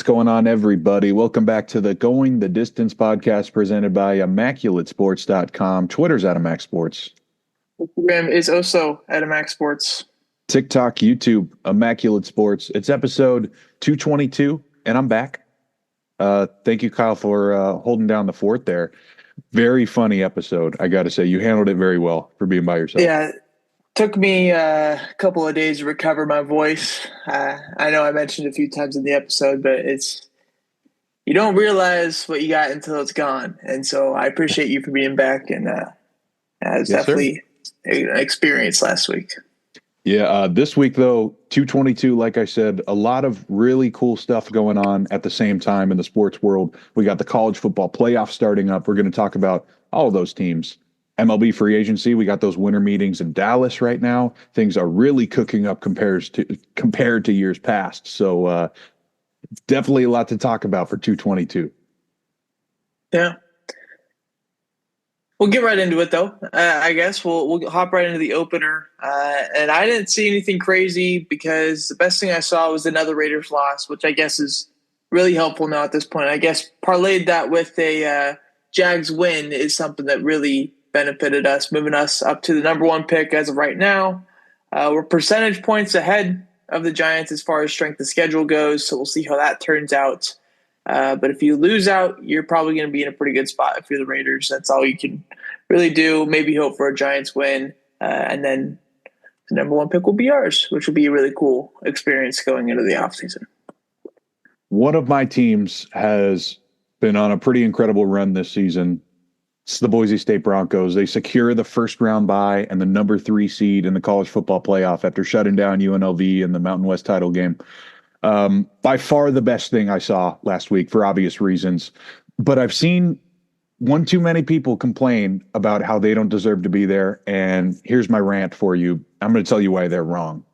going on, everybody? Welcome back to the Going the Distance podcast presented by ImmaculateSports.com. Twitter's at ImacSports. Instagram is also at ImacSports. TikTok, YouTube, Immaculate Sports. It's episode 222, and I'm back. Thank you, Kyle, for holding down the fort there. Very funny episode, I got to say. You handled it very well for being by yourself. Yeah, took me a couple of days to recover my voice. I know I mentioned a few times in the episode, but you don't realize what you got until it's gone. And so I appreciate you for being back, and it was definitely an experience last week. Yeah, this week, though, 222, like I said, a lot of really cool stuff going on at the same time in the sports world. We got the college football playoff starting up. We're going to talk about all of those teams. MLB free agency, we got those winter meetings in Dallas right now. Things are really cooking up compared to years past. So definitely a lot to talk about for 222. Yeah. We'll get right into it, though. I guess we'll hop right into the opener. And I didn't see anything crazy because the best thing I saw was another Raiders loss, which I guess is really helpful now at this point. I guess parlayed that with a Jags win is something that really benefited us, moving us up to the number one pick as of right now. We're percentage points ahead of the Giants as far as strength of schedule goes, so we'll see how that turns out. But if you lose out, you're probably going to be in a pretty good spot if you're the Raiders. That's all you can really do. Maybe hope for a Giants win, and then the number one pick will be ours, which will be a really cool experience going into the offseason. One of my teams has been on a pretty incredible run this season. It's the Boise State Broncos. They secure the first round bye and the number 3 seed in the college football playoff after shutting down UNLV in the Mountain West title game. By far the best thing I saw last week for obvious reasons. But I've seen one too many people complain about how they don't deserve to be there. And here's my rant for you. I'm going to tell you why they're wrong.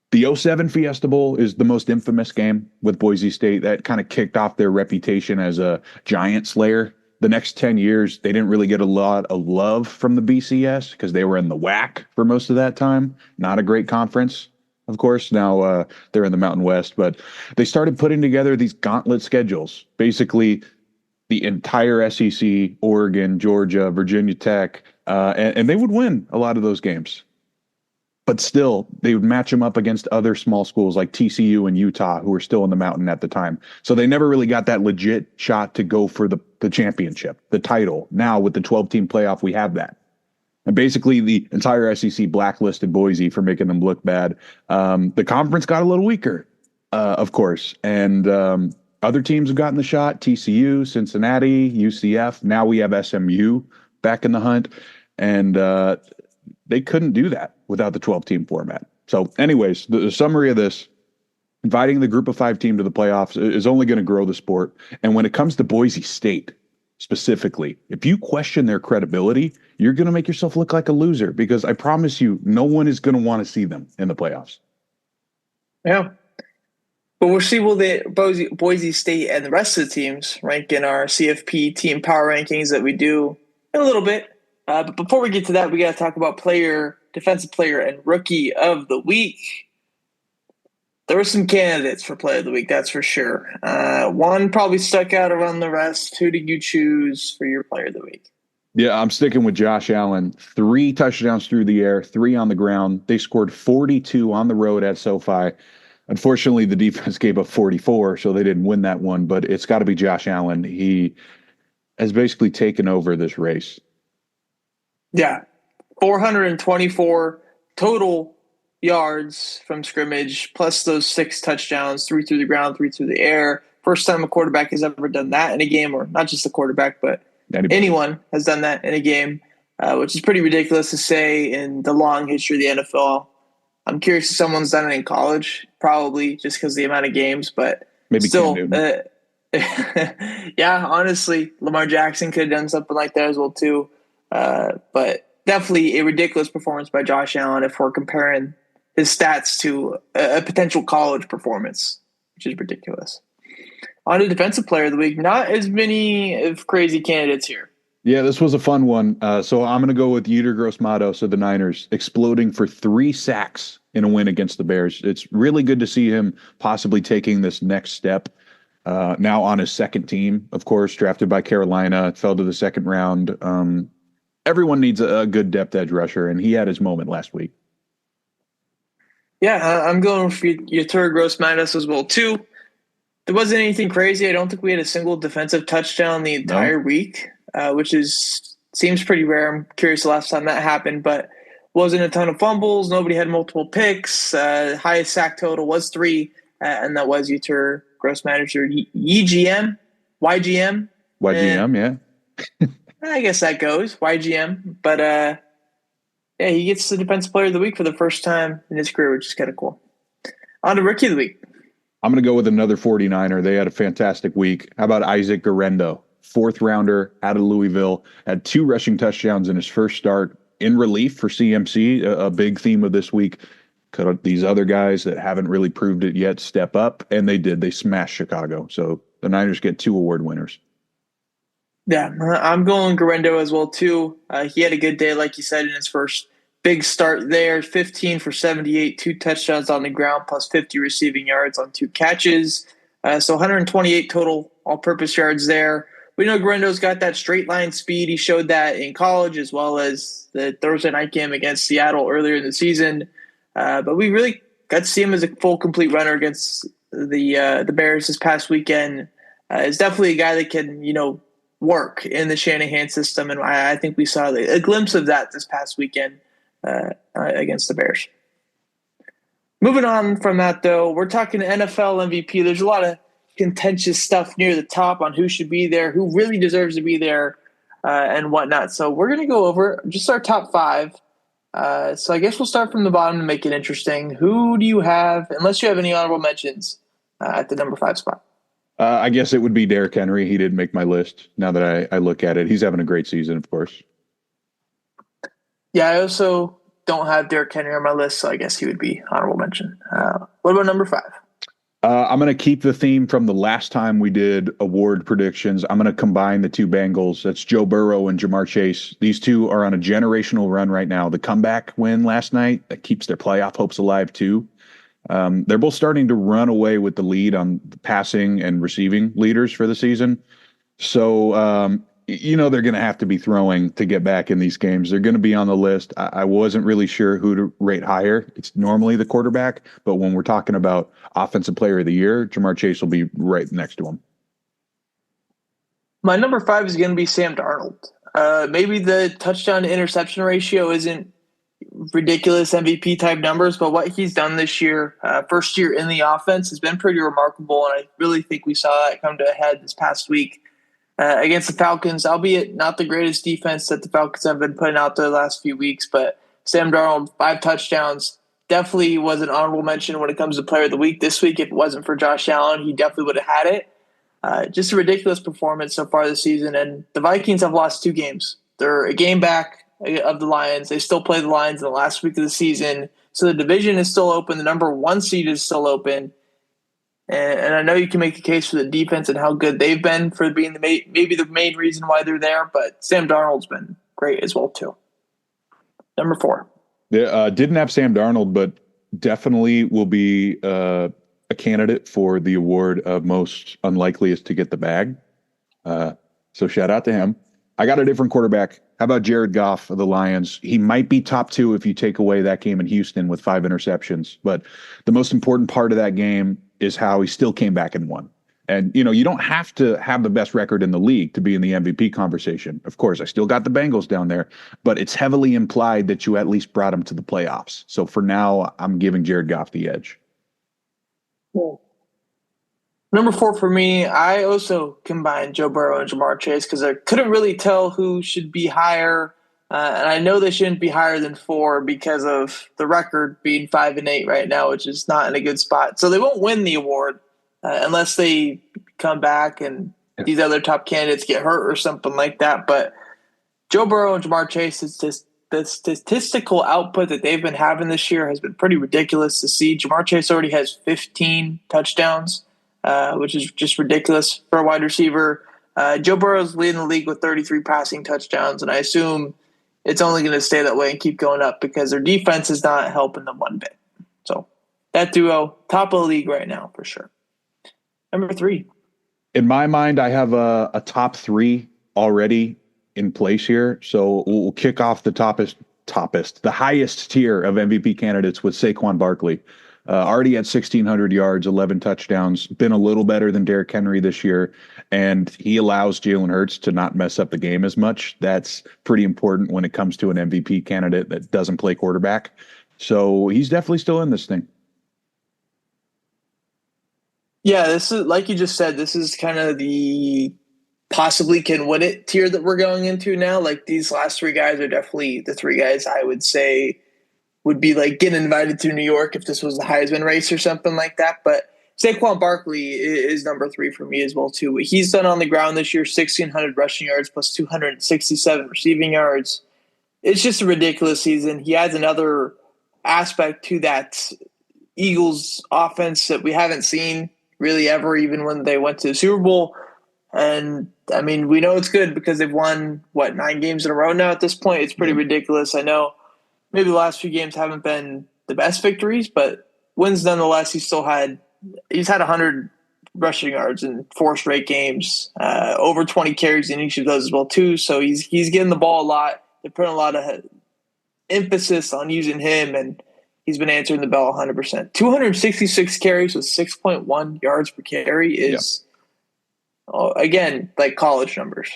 The 07 Fiesta Bowl is the most infamous game with Boise State. That kind of kicked off their reputation as a giant slayer. The next 10 years, they didn't really get a lot of love from the BCS because they were in the WAC for most of that time. Not a great conference. Of course, now they're in the Mountain West, but they started putting together these gauntlet schedules. Basically, the entire SEC, Oregon, Georgia, Virginia Tech, and they would win a lot of those games. But still, they would match them up against other small schools like TCU and Utah, who were still in the Mountain at the time. So they never really got that legit shot to go for the championship, the title. Now, with the 12-team playoff, we have that. And basically, the entire SEC blacklisted Boise for making them look bad. The conference got a little weaker, of course. And other teams have gotten the shot. TCU, Cincinnati, UCF. Now we have SMU back in the hunt. And they couldn't do that without the 12-team format. So anyways, the summary of this, inviting the group of 5 team to the playoffs is only going to grow the sport. And when it comes to Boise State, specifically, if you question their credibility, you're going to make yourself look like a loser because I promise you, no one is going to want to see them in the playoffs. Yeah. But we'll see will the Boise State and the rest of the teams rank in our CFP team power rankings that we do in a little bit. But before we get to that, we got to talk about defensive player, and rookie of the week. There were some candidates for player of the week, that's for sure. One probably stuck out around the rest. Who did you choose for your player of the week? Yeah, I'm sticking with Josh Allen. 3 touchdowns through the air, 3 on the ground. They scored 42 on the road at SoFi. Unfortunately, the defense gave up 44, so they didn't win that one. But it's got to be Josh Allen. He has basically taken over this race. Yeah, 424 total yards from scrimmage, plus those 6 touchdowns, 3 through the ground, 3 through the air. First time a quarterback has ever done that in a game, or not just a quarterback, but anyone has done that in a game, which is pretty ridiculous to say in the long history of the NFL. I'm curious if someone's done it in college, probably just because of the amount of games, but maybe still, yeah, honestly, Lamar Jackson could have done something like that as well too. But definitely a ridiculous performance by Josh Allen if we're comparing his stats to a potential college performance, which is ridiculous. On to defensive player of the week, not as many of crazy candidates here. Yeah, this was a fun one. So I'm going to go with Yetur Gross-Matos of the Niners, exploding for 3 sacks in a win against the Bears. It's really good to see him possibly taking this next step. Now on his second team, of course, drafted by Carolina, fell to the second round. Everyone needs a good depth edge rusher, and he had his moment last week. Yeah, I'm going for Yetur Gross-Matos as well, too. There wasn't anything crazy. I don't think we had a single defensive touchdown the entire week, which seems pretty rare. I'm curious the last time that happened, but wasn't a ton of fumbles. Nobody had multiple picks. Highest sack total was 3, and that was Yetur Gross-Matos or YGM. YGM, yeah. I guess that goes, YGM. But yeah, he gets the Defensive Player of the Week for the first time in his career, which is kind of cool. On to Rookie of the Week. I'm going to go with another 49er. They had a fantastic week. How about Isaac Guerrero, 4th rounder out of Louisville, had 2 rushing touchdowns in his first start in relief for CMC, a big theme of this week. Could these other guys that haven't really proved it yet step up? And they did. They smashed Chicago. So the Niners get 2 award winners. Yeah, I'm going Guerrero as well, too. He had a good day, like you said, in his first big start there. 15 for 78, 2 touchdowns on the ground, plus 50 receiving yards on 2 catches. So 128 total all-purpose yards there. We know Guerrero's got that straight line speed. He showed that in college as well as the Thursday night game against Seattle earlier in the season. But we really got to see him as a full, complete runner against the Bears this past weekend. Is definitely a guy that can, work in the Shanahan system, and I think we saw a glimpse of that this past weekend against the Bears. Moving on from that, though, we're talking NFL MVP. There's a lot of contentious stuff near the top on who should be there, who really deserves to be there, and whatnot. So we're going to go over just our top 5. So I guess we'll start from the bottom to make it interesting. Who do you have, unless you have any honorable mentions, at the number 5 spot? I guess it would be Derrick Henry. He didn't make my list. Now that I look at it, he's having a great season, of course. Yeah, I also don't have Derrick Henry on my list, so I guess he would be honorable mention. What about number 5? I'm going to keep the theme from the last time we did award predictions. I'm going to combine the 2 Bengals. That's Joe Burrow and Jamar Chase. These 2 are on a generational run right now. The comeback win last night, that keeps their playoff hopes alive, too. They're both starting to run away with the lead on the passing and receiving leaders for the season. So, they're going to have to be throwing to get back in these games. They're going to be on the list. I wasn't really sure who to rate higher. It's normally the quarterback, but when we're talking about Offensive Player of the Year, Jamar Chase will be right next to him. My number 5 is going to be Sam Darnold. Maybe the touchdown to interception ratio isn't ridiculous MVP type numbers, but what he's done this year, first year in the offense, has been pretty remarkable, and I really think we saw that come to a head this past week against the Falcons, albeit not the greatest defense that the Falcons have been putting out there the last few weeks, but Sam Darnold, 5 touchdowns, definitely was an honorable mention when it comes to Player of the Week this week. If it wasn't for Josh Allen, he definitely would have had it. Just a ridiculous performance so far this season, and the Vikings have lost 2 games. They're a game back of the Lions. They still play the Lions in the last week of the season. So the division is still open. The number 1 seed is still open. And I know you can make the case for the defense and how good they've been for being maybe the main reason why they're there, but Sam Darnold's been great as well, too. Number 4. Didn't have Sam Darnold, but definitely will be a candidate for the award of most unlikeliest to get the bag. So shout out to him. I got a different quarterback. How about Jared Goff of the Lions? He might be top 2 if you take away that game in Houston with 5 interceptions. But the most important part of that game is how he still came back and won. And, you don't have to have the best record in the league to be in the MVP conversation. Of course, I still got the Bengals down there, but it's heavily implied that you at least brought him to the playoffs. So for now, I'm giving Jared Goff the edge. Cool. Number 4 for me, I also combined Joe Burrow and Jamar Chase because I couldn't really tell who should be higher. And I know they shouldn't be higher than 4 because of the record being 5-8 right now, which is not in a good spot. So they won't win the award unless they come back and these other top candidates get hurt or something like that. But Joe Burrow and Jamar Chase, is just the statistical output that they've been having this year has been pretty ridiculous to see. Jamar Chase already has 15 touchdowns. Which is just ridiculous for a wide receiver. Joe Burrow's leading the league with 33 passing touchdowns, and I assume it's only going to stay that way and keep going up because their defense is not helping them one bit. So that duo, top of the league right now for sure. Number 3. In my mind, I have a top three already in place here. So we'll kick off the highest tier of MVP candidates with Saquon Barkley. Already at 1,600 yards, 11 touchdowns, been a little better than Derrick Henry this year, and he allows Jalen Hurts to not mess up the game as much. That's pretty important when it comes to an MVP candidate that doesn't play quarterback. So he's definitely still in this thing. Yeah, this is like you just said, this is kind of the possibly can win it tier that we're going into now. Like these last three guys are definitely the three guys I would say would be like getting invited to New York if this was the Heisman race or something like that. But Saquon Barkley is number three for me as well too. What he's done on the ground this year, 1,600 rushing yards plus 267 receiving yards. It's just a ridiculous season. He adds another aspect to that Eagles offense that we haven't seen really ever, even when they went to the Super Bowl. And I mean, we know it's good because they've won, 9 games in a row now at this point. It's pretty ridiculous. I know maybe the last few games haven't been the best victories, but wins nonetheless. He's had 100 rushing yards in 4 straight games, over 20 carries in each of those as well too. So he's getting the ball a lot. They're putting a lot of emphasis on using him, and he's been answering the bell 100%. 266 carries with 6.1 yards per carry is, again, like college numbers.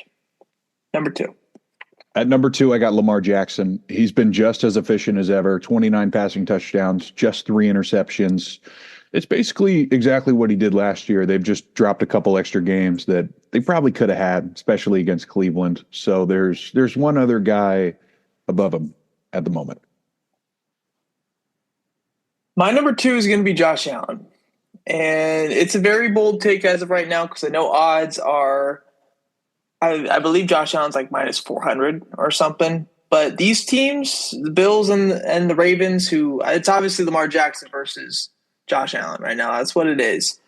Number 2. At number 2, I got Lamar Jackson. He's been just as efficient as ever. 29 passing touchdowns, just 3 interceptions. It's basically exactly what he did last year. They've just dropped a couple extra games that they probably could have had, especially against Cleveland. So there's one other guy above him at the moment. My number 2 is going to be Josh Allen. And it's a very bold take as of right now because I know odds are, I believe Josh Allen's like minus 400 or something. But these teams, the Bills and the Ravens, it's obviously Lamar Jackson versus Josh Allen right now. That's what it is.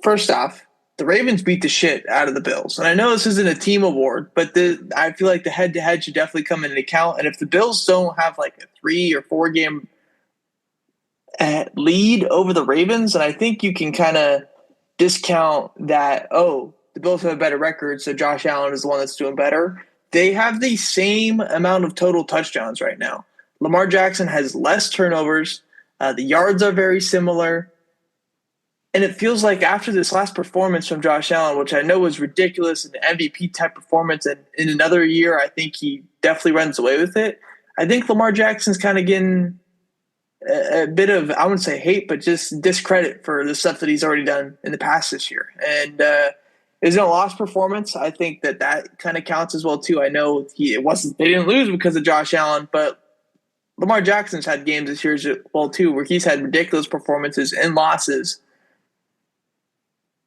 First off, the Ravens beat the shit out of the Bills. And I know this isn't a team award, but I feel like the head-to-head should definitely come into account. And if the Bills don't have like a 3 or 4 game lead over the Ravens, and I think you can kind of discount that, the Bills have a better record, so Josh Allen is the one that's doing better. They have the same amount of total touchdowns right now. Lamar Jackson has less turnovers. The yards are very similar. And it feels like after this last performance from Josh Allen, which I know was ridiculous, an MVP-type performance, and in another year, I think he definitely runs away with it. I think Lamar Jackson's kind of getting a bit of, I wouldn't say hate, but just discredit for the stuff that he's already done in the past this year. And is it a lost performance? I think that kind of counts as well too. I know they didn't lose because of Josh Allen, but Lamar Jackson's had games this year as well too, where he's had ridiculous performances and losses.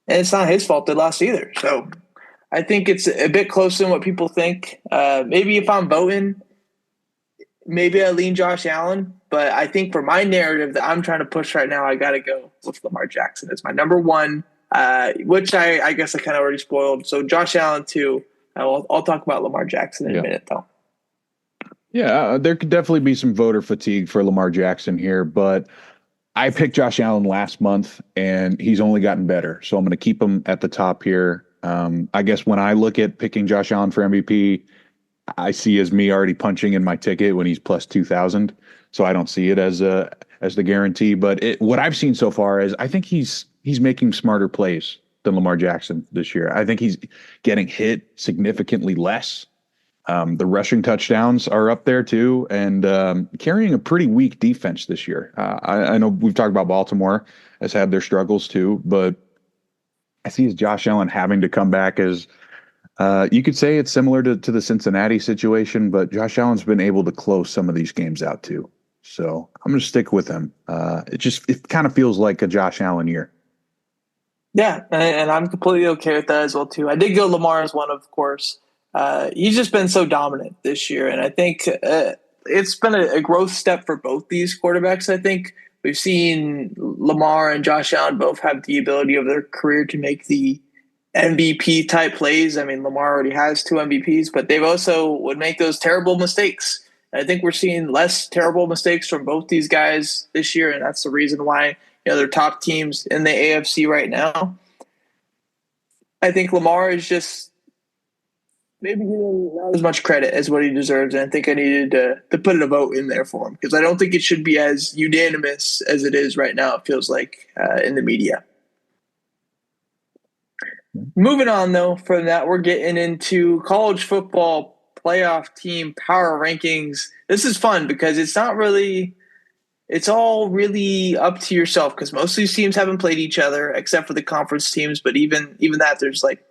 And it's not his fault they lost either. So I think it's a bit closer than what people think. Maybe if I'm voting, maybe I lean Josh Allen. But I think for my narrative that I'm trying to push right now, I got to go with Lamar Jackson. It's my number 1, which I guess I kind of already spoiled. So Josh Allen too. I'll talk about Lamar Jackson in a minute though. Yeah, there could definitely be some voter fatigue for Lamar Jackson here, but I picked Josh Allen last month, and he's only gotten better. So I'm going to keep him at the top here. I guess when I look at picking Josh Allen for MVP, I see as me already punching in my ticket when he's plus 2,000. So I don't see it as the guarantee. But what I've seen so far is I think he's making smarter plays than Lamar Jackson this year. I think he's getting hit significantly less. The rushing touchdowns are up there too, and carrying a pretty weak defense this year. I know we've talked about Baltimore has had their struggles too, but I see as Josh Allen having to come back as you could say it's similar to the Cincinnati situation, but Josh Allen's been able to close some of these games out too. So I'm going to stick with him. It kind of feels like a Josh Allen year. Yeah, and I'm completely okay with that as well too. I did go Lamar as one, of course. He's just been so dominant this year, and I think it's been a growth step for both these quarterbacks. I think we've seen Lamar and Josh Allen both have the ability of their career to make the MVP type plays. I mean, Lamar already has 2 MVPs, but they've also would make those terrible mistakes. And I think we're seeing less terrible mistakes from both these guys this year, and that's the reason why they're top teams in the AFC right now. I think Lamar is just maybe getting not as much credit as what he deserves. And I think I needed to put a vote in there for him because I don't think it should be as unanimous as it is right now, it feels like, in the media. Moving on, though, from that, we're getting into college football playoff team power rankings. This is fun because it's all really up to yourself because most of these teams haven't played each other except for the conference teams. But even that, there's like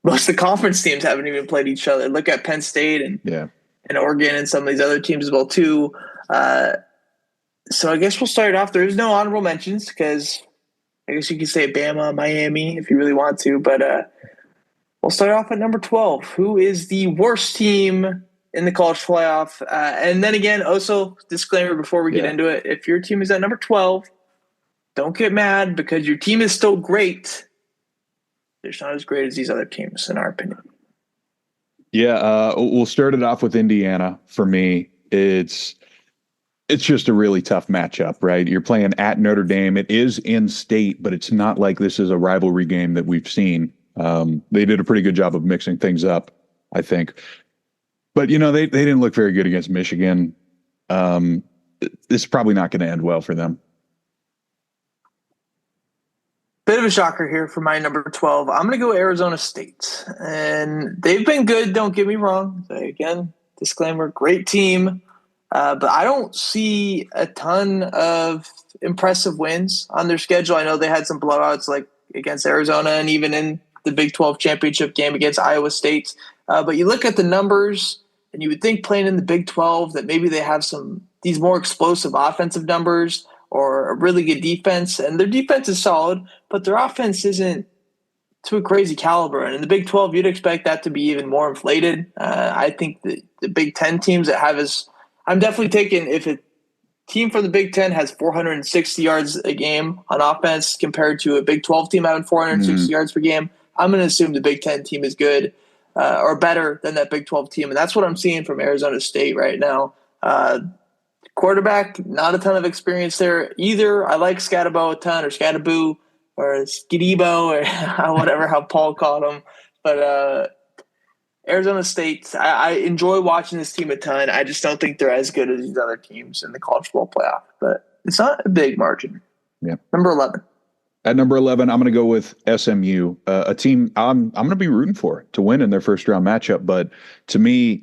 most of the conference teams haven't even played each other. Look at Penn State and Oregon and some of these other teams as well, too. So I guess we'll start off. There is no honorable mentions because I guess you could say Bama, Miami if you really want to. But we'll start off at number 12. Who is the worst team in the college playoff? And then again, also disclaimer before we get into it, if your team is at number 12, don't get mad because your team is still great. They're not as great as these other teams, in our opinion. Yeah, we'll start it off with Indiana. For me, it's just a really tough matchup, right? You're playing at Notre Dame. It is in state, but it's not like this is a rivalry game that we've seen. They did a pretty good job of mixing things up, I think. But, they didn't look very good against Michigan. This is probably not going to end well for them. Bit of a shocker here for my number 12. I'm going to go Arizona State. And they've been good, don't get me wrong. Again, disclaimer, great team. But I don't see a ton of impressive wins on their schedule. I know they had some blowouts like against Arizona and even in the Big 12 championship game against Iowa State. But you look at the numbers and you would think playing in the Big 12 that maybe they have these more explosive offensive numbers or a really good defense. And their defense is solid, but their offense isn't to a crazy caliber. And in the Big 12, you'd expect that to be even more inflated. I think the Big 10 teams that have I'm definitely taking if a team from the Big 10 has 460 yards a game on offense compared to a Big 12 team having 460 yards per game, I'm going to assume the Big 10 team is good or better than that Big 12 team. And that's what I'm seeing from Arizona State right now. Quarterback, not a ton of experience there either. I like Scatabo a ton or Scataboo or Skidebo or whatever how Paul called him. But Arizona State, I enjoy watching this team a ton. I just don't think they're as good as these other teams in the college football playoff. But it's not a big margin. Yeah. Number 11. At number 11, I'm going to go with SMU, a team I'm going to be rooting for to win in their first round matchup. But to me,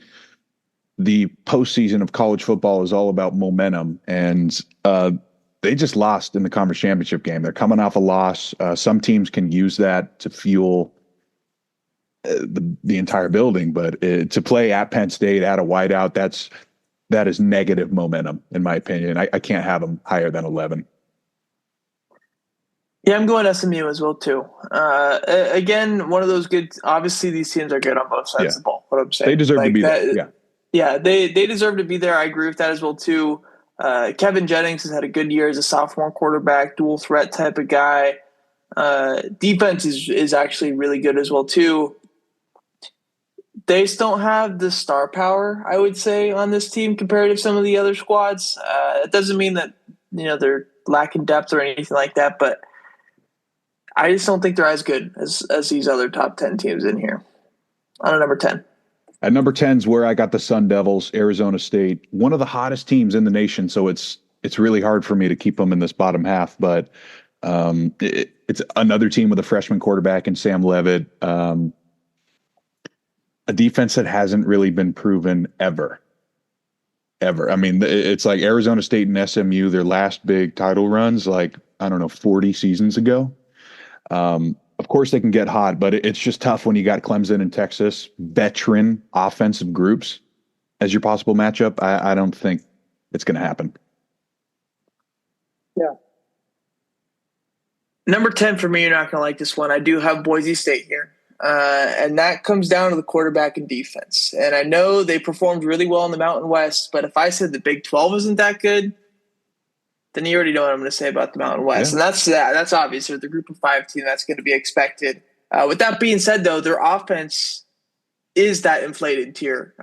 the postseason of college football is all about momentum, and they just lost in the conference championship game. They're coming off a loss. Some teams can use that to fuel the entire building, but to play at Penn State at a whiteout, that is negative momentum in my opinion. I can't have them higher than 11. Yeah, I'm going SMU as well too. Again, one of those good. Obviously, these teams are good on both sides of the ball. What I'm saying, they deserve to be there. Yeah, they deserve to be there. I agree with that as well too. Kevin Jennings has had a good year as a sophomore quarterback, dual threat type of guy. Defense is actually really good as well too. They just don't have the star power, I would say, on this team compared to some of the other squads. It doesn't mean that they're lacking depth or anything like that, but I just don't think they're as good as these other top 10 teams in here. On a number 10. At number 10 is where I got the Sun Devils, Arizona State, one of the hottest teams in the nation. So it's really hard for me to keep them in this bottom half, but it's another team with a freshman quarterback in Sam Levitt. A defense that hasn't really been proven ever. I mean, it's like Arizona State and SMU, their last big title runs, 40 seasons ago. Of course they can get hot, but it's just tough when you got Clemson and Texas, veteran offensive groups as your possible matchup. I don't think it's going to happen. Yeah. Number 10 for me, you're not going to like this one. I do have Boise State here. And that comes down to the quarterback and defense. And I know they performed really well in the Mountain West, but if I said the Big 12 isn't that good, then you already know what I'm going to say about the Mountain West. Yeah. And that's obvious. They're the group of 5 team. That's going to be expected. With that being said, though, their offense is that inflated tier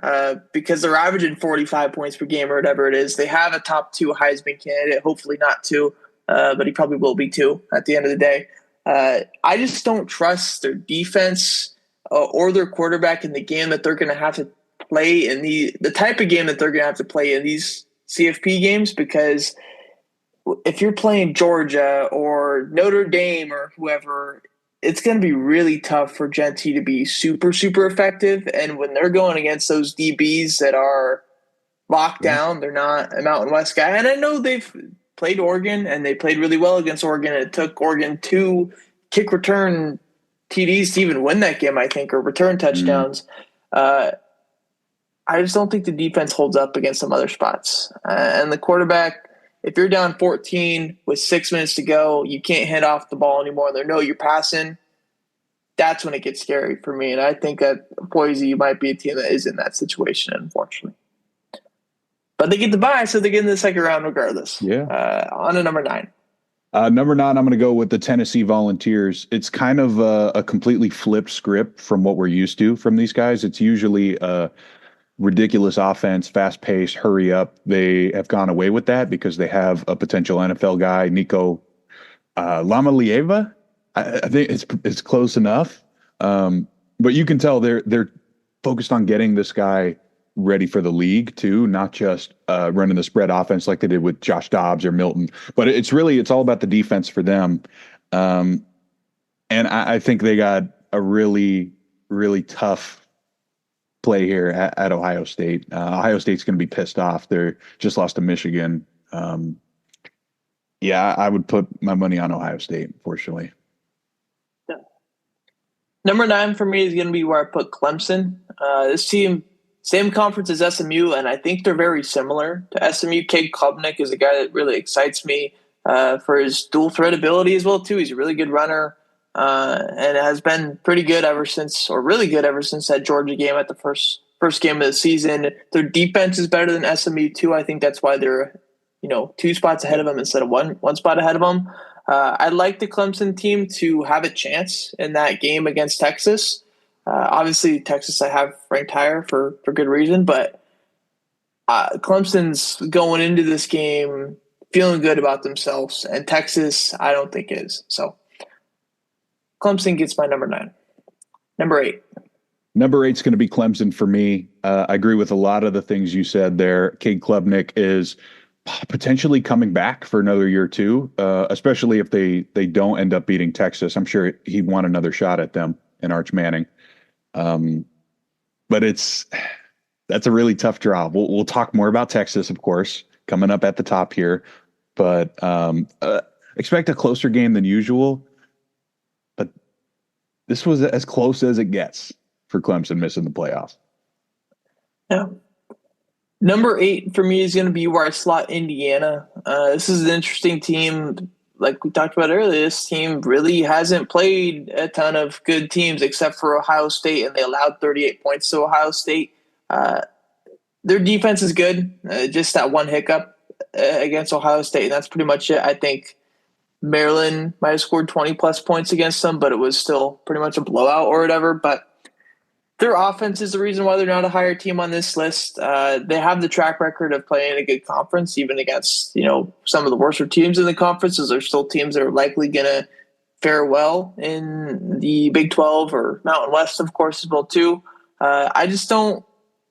because they're averaging 45 points per game or whatever it is. They have a top 2 Heisman candidate, hopefully not 2, but he probably will be 2 at the end of the day. I just don't trust their defense or their quarterback in the game that they're going to have to play in the type of game that they're going to have to play in these CFP games, because if you're playing Georgia or Notre Dame or whoever, it's going to be really tough for Genty to be super, super effective. And when they're going against those DBs that are locked down, they're not a Mountain West guy. And I know they've played Oregon and they played really well against Oregon. It took Oregon 2 kick return TDs to even win that game, I think, or return touchdowns. I just don't think the defense holds up against some other spots. And the quarterback, if you're down 14 with 6 minutes to go, you can't hand off the ball anymore. They know you're passing. That's when it gets scary for me. And I think that Boise might be a team that is in that situation, unfortunately. But they get the bye, so they get in the second round regardless. Yeah. On to number 9. Number 9, I'm going to go with the Tennessee Volunteers. It's kind of a completely flipped script from what we're used to from these guys. It's usually ridiculous offense, fast pace, hurry up. They have gone away with that because they have a potential NFL guy, Nico Lamalieva. I think it's close enough. But you can tell they're focused on getting this guy ready for the league too, not just running the spread offense like they did with Josh Dobbs or Milton. But it's all about the defense for them. And I think they got a really, really tough play here at Ohio State. Ohio State's going to be pissed off. They're just lost to Michigan. Yeah, I would put my money on Ohio State, unfortunately. Yeah. Number 9 for me is going to be where I put Clemson. This team, same conference as SMU, and I think they're very similar to SMU. Cade Klubnik is a guy that really excites me for his dual threat ability as well, too. He's a really good runner. And has been pretty good ever since, or really good ever since that Georgia game at the first game of the season. Their defense is better than SMU too. I think that's why they're 2 spots ahead of them instead of one spot ahead of them. I'd like the Clemson team to have a chance in that game against Texas. Obviously, Texas I have ranked higher for good reason, but Clemson's going into this game feeling good about themselves, and Texas I don't think is. So Clemson gets my number 9. Number 8. Number 8's going to be Clemson for me. I agree with a lot of the things you said there. Cade Klubnik is potentially coming back for another year or two, especially if they don't end up beating Texas. I'm sure he'd want another shot at them and Arch Manning. But that's a really tough draw. We'll talk more about Texas, of course, coming up at the top here. But expect a closer game than usual. But this was as close as it gets for Clemson missing the playoffs. Yeah. Number 8 for me is going to be where I slot Indiana. This is an interesting team. Like we talked about earlier, this team really hasn't played a ton of good teams except for Ohio State, and they allowed 38 points to Ohio State. Their defense is good. Just that one hiccup against Ohio State, and that's pretty much it. I think Maryland might have scored 20-plus points against them, but it was still pretty much a blowout or whatever. But their offense is the reason why they're not a higher team on this list. They have the track record of playing a good conference, even against some of the worst teams in the conferences. They're still teams that are likely going to fare well in the Big 12 or Mountain West, of course, as well too. I just don't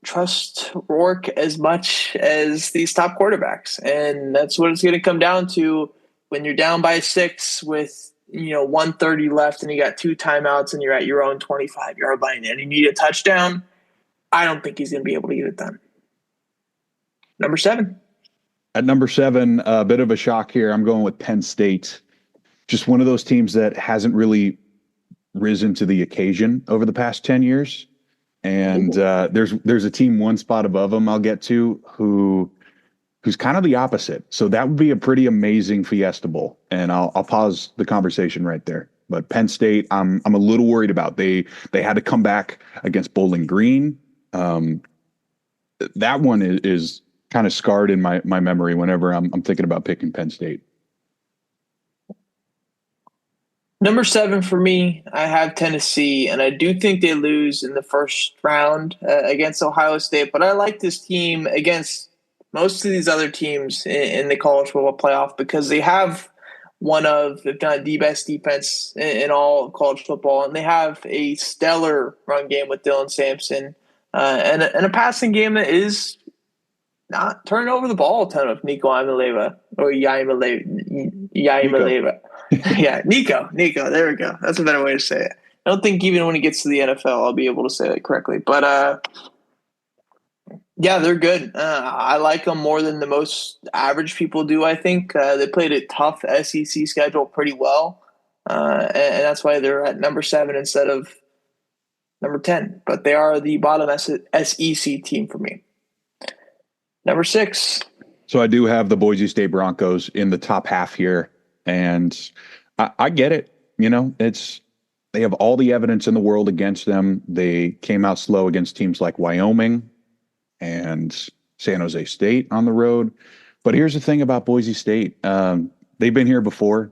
trust Rourke as much as these top quarterbacks, and that's what it's going to come down to. When you're down by 6 with 1:30 left and you got 2 timeouts and you're at your own 25-yard line and you need a touchdown, I don't think he's going to be able to get it done. Number 7. At number 7, a bit of a shock here. I'm going with Penn State. Just one of those teams that hasn't really risen to the occasion over the past 10 years. And there's a team 1 spot above them I'll get to who's kind of the opposite. So that would be a pretty amazing Fiesta Bowl. And I'll pause the conversation right there. But Penn State, I'm a little worried about. They had to come back against Bowling Green. That one is kind of scarred in my memory whenever I'm thinking about picking Penn State. Number 7 for me, I have Tennessee, and I do think they lose in the first round against Ohio State. But I like this team against most of these other teams in the college football playoff because they have one of, if not the best defense in all of college football. And they have a stellar run game with Dylan Sampson and a passing game that is not turning over the ball a ton of Nico Imaleva or Yaimaleva. Yeah, Nico. There we go. That's a better way to say it. I don't think even when he gets to the NFL, I'll be able to say that correctly. But yeah, they're good. I like them more than the most average people do, I think. They played a tough SEC schedule pretty well, and that's why they're at number 7 instead of number 10. But they are the bottom SEC team for me. Number 6. So I do have the Boise State Broncos in the top half here, and I get it. You know, they have all the evidence in the world against them. They came out slow against teams like Wyoming and San Jose State on the road. But here's the thing about Boise State. They've been here before.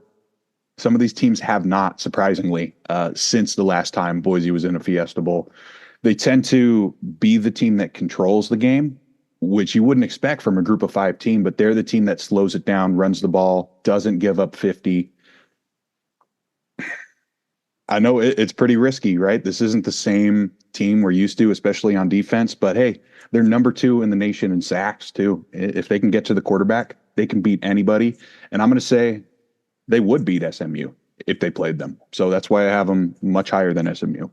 Some of these teams have not, surprisingly, since the last time Boise was in a Fiesta Bowl. They tend to be the team that controls the game, which you wouldn't expect from a group of 5 team, but they're the team that slows it down, runs the ball, doesn't give up 50. I know it's pretty risky, right? This isn't the same team we're used to, especially on defense, but hey, they're number 2 in the nation in sacks too. If they can get to the quarterback, they can beat anybody. And I'm going to say they would beat SMU if they played them. So that's why I have them much higher than SMU.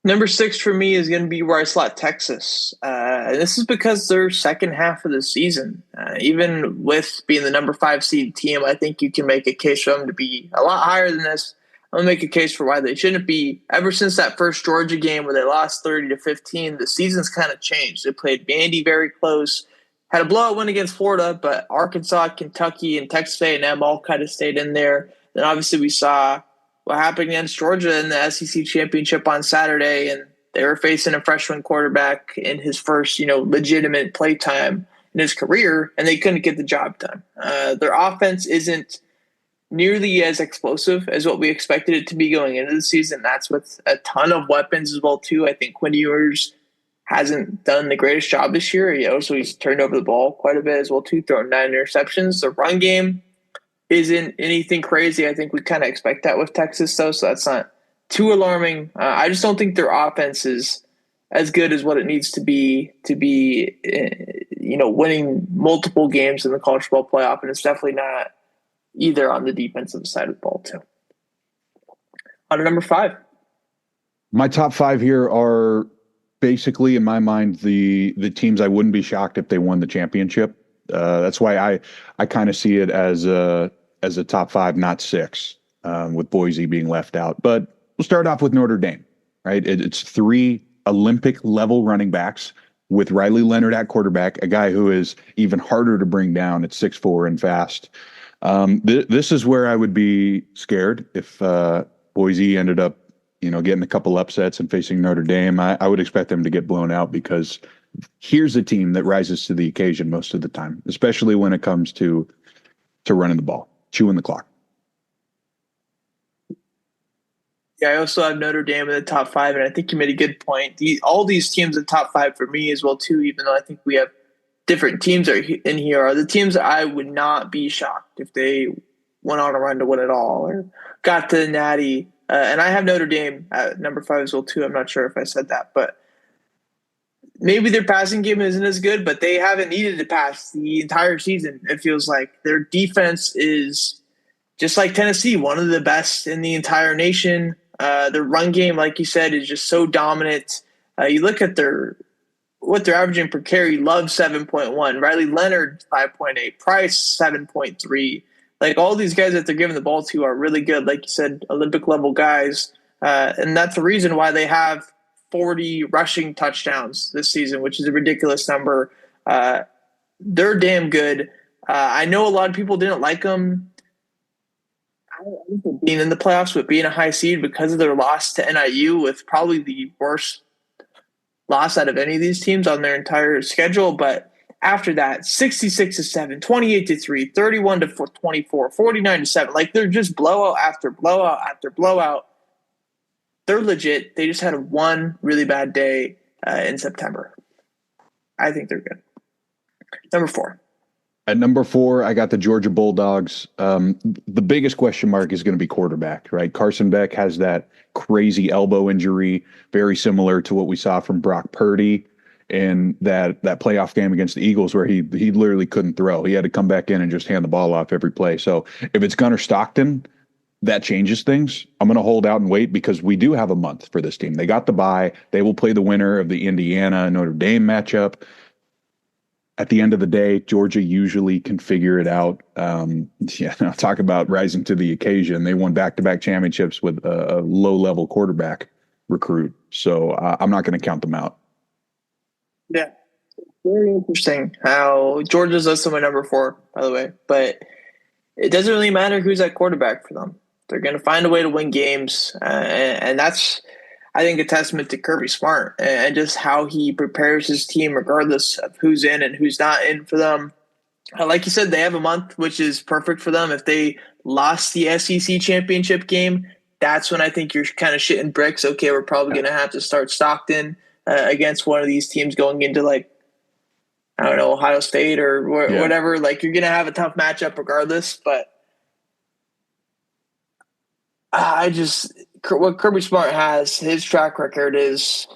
Number 6 for me is going to be where I slot Texas. This is because their second half of the season, even with being the number 5 seed team, I think you can make a case for them to be a lot higher than this. I'm going to make a case for why they shouldn't be. Ever since that first Georgia game where they lost 30-15, the season's kind of changed. They played Vandy very close, had a blowout win against Florida, but Arkansas, Kentucky, and Texas A&M all kind of stayed in there. Then obviously we saw what happened against Georgia in the SEC championship on Saturday, and they were facing a freshman quarterback in his first, legitimate play time in his career, and they couldn't get the job done. Their offense isn't nearly as explosive as what we expected it to be going into the season. That's with a ton of weapons as well, too. I think Quinn Ewers hasn't done the greatest job this year, so he's turned over the ball quite a bit as well, too, throwing 9 interceptions. The run game isn't anything crazy. I think we kind of expect that with Texas, though, so that's not too alarming. I just don't think their offense is as good as what it needs to be, winning multiple games in the college football playoff, and it's definitely not either on the defensive side of the ball, too. On to number 5. My top 5 here are basically, in my mind, the teams I wouldn't be shocked if they won the championship. That's why I kind of see it as a top 5, not 6, with Boise being left out. But we'll start off with Notre Dame, right? It's 3 Olympic level running backs with Riley Leonard at quarterback, a guy who is even harder to bring down at 6'4" and fast. This is where I would be scared if Boise ended up, getting a couple upsets and facing Notre Dame. I would expect them to get blown out because here's a team that rises to the occasion most of the time, especially when it comes to running the ball, chewing the clock. Yeah, I also have Notre Dame in the top 5, and I think you made a good point. All these teams in the top 5 for me as well, too, even though I think we have different teams in here, are the teams that I would not be shocked if they went on a run to win it all or got to the Natty. And I have Notre Dame at number 5 as well, too. I'm not sure if I said that, but maybe their passing game isn't as good, but they haven't needed to pass the entire season. It feels like their defense is just like Tennessee, one of the best in the entire nation. Their run game, like you said, is just so dominant. You look at what they're averaging per carry. Love 7.1, Riley Leonard 5.8, Price 7.3. Like all these guys that they're giving the ball to are really good. Like you said, Olympic level guys, and that's the reason why they have 40 rushing touchdowns this season, which is a ridiculous number. They're damn good. I know a lot of people didn't like them being in the playoffs, but being a high seed because of their loss to NIU, with probably the worst loss out of any of these teams on their entire schedule. But after that, 66-7, 28-3, 31-24, 49-7. Like they're just blowout after blowout after blowout. They're legit. They just had one really bad day in September. I think they're good. Number 4. At number 4, I got the Georgia Bulldogs. The biggest question mark is going to be quarterback, right? Carson Beck has that crazy elbow injury, very similar to what we saw from Brock Purdy in that playoff game against the Eagles, where he literally couldn't throw. He had to come back in and just hand the ball off every play. So if it's Gunnar Stockton, that changes things. I'm going to hold out and wait because we do have a month for this team. They got the bye. They will play the winner of the Indiana Notre Dame matchup. At the end of the day, Georgia usually can figure it out. Talk about rising to the occasion. They won back-to-back championships with a low-level quarterback recruit. So I'm not going to count them out. Yeah. Very interesting how Georgia's also my number 4, by the way. But it doesn't really matter who's at quarterback for them. They're going to find a way to win games. And that's, I think, a testament to Kirby Smart and just how he prepares his team regardless of who's in and who's not in for them. Like you said, they have a month, which is perfect for them. If they lost the SEC championship game, that's when I think you're kind of shitting bricks. Okay, we're probably going to have to start Stockton against one of these teams going into, like, I don't know, Ohio State or whatever. Like, you're going to have a tough matchup regardless. But what Kirby Smart has, his track record is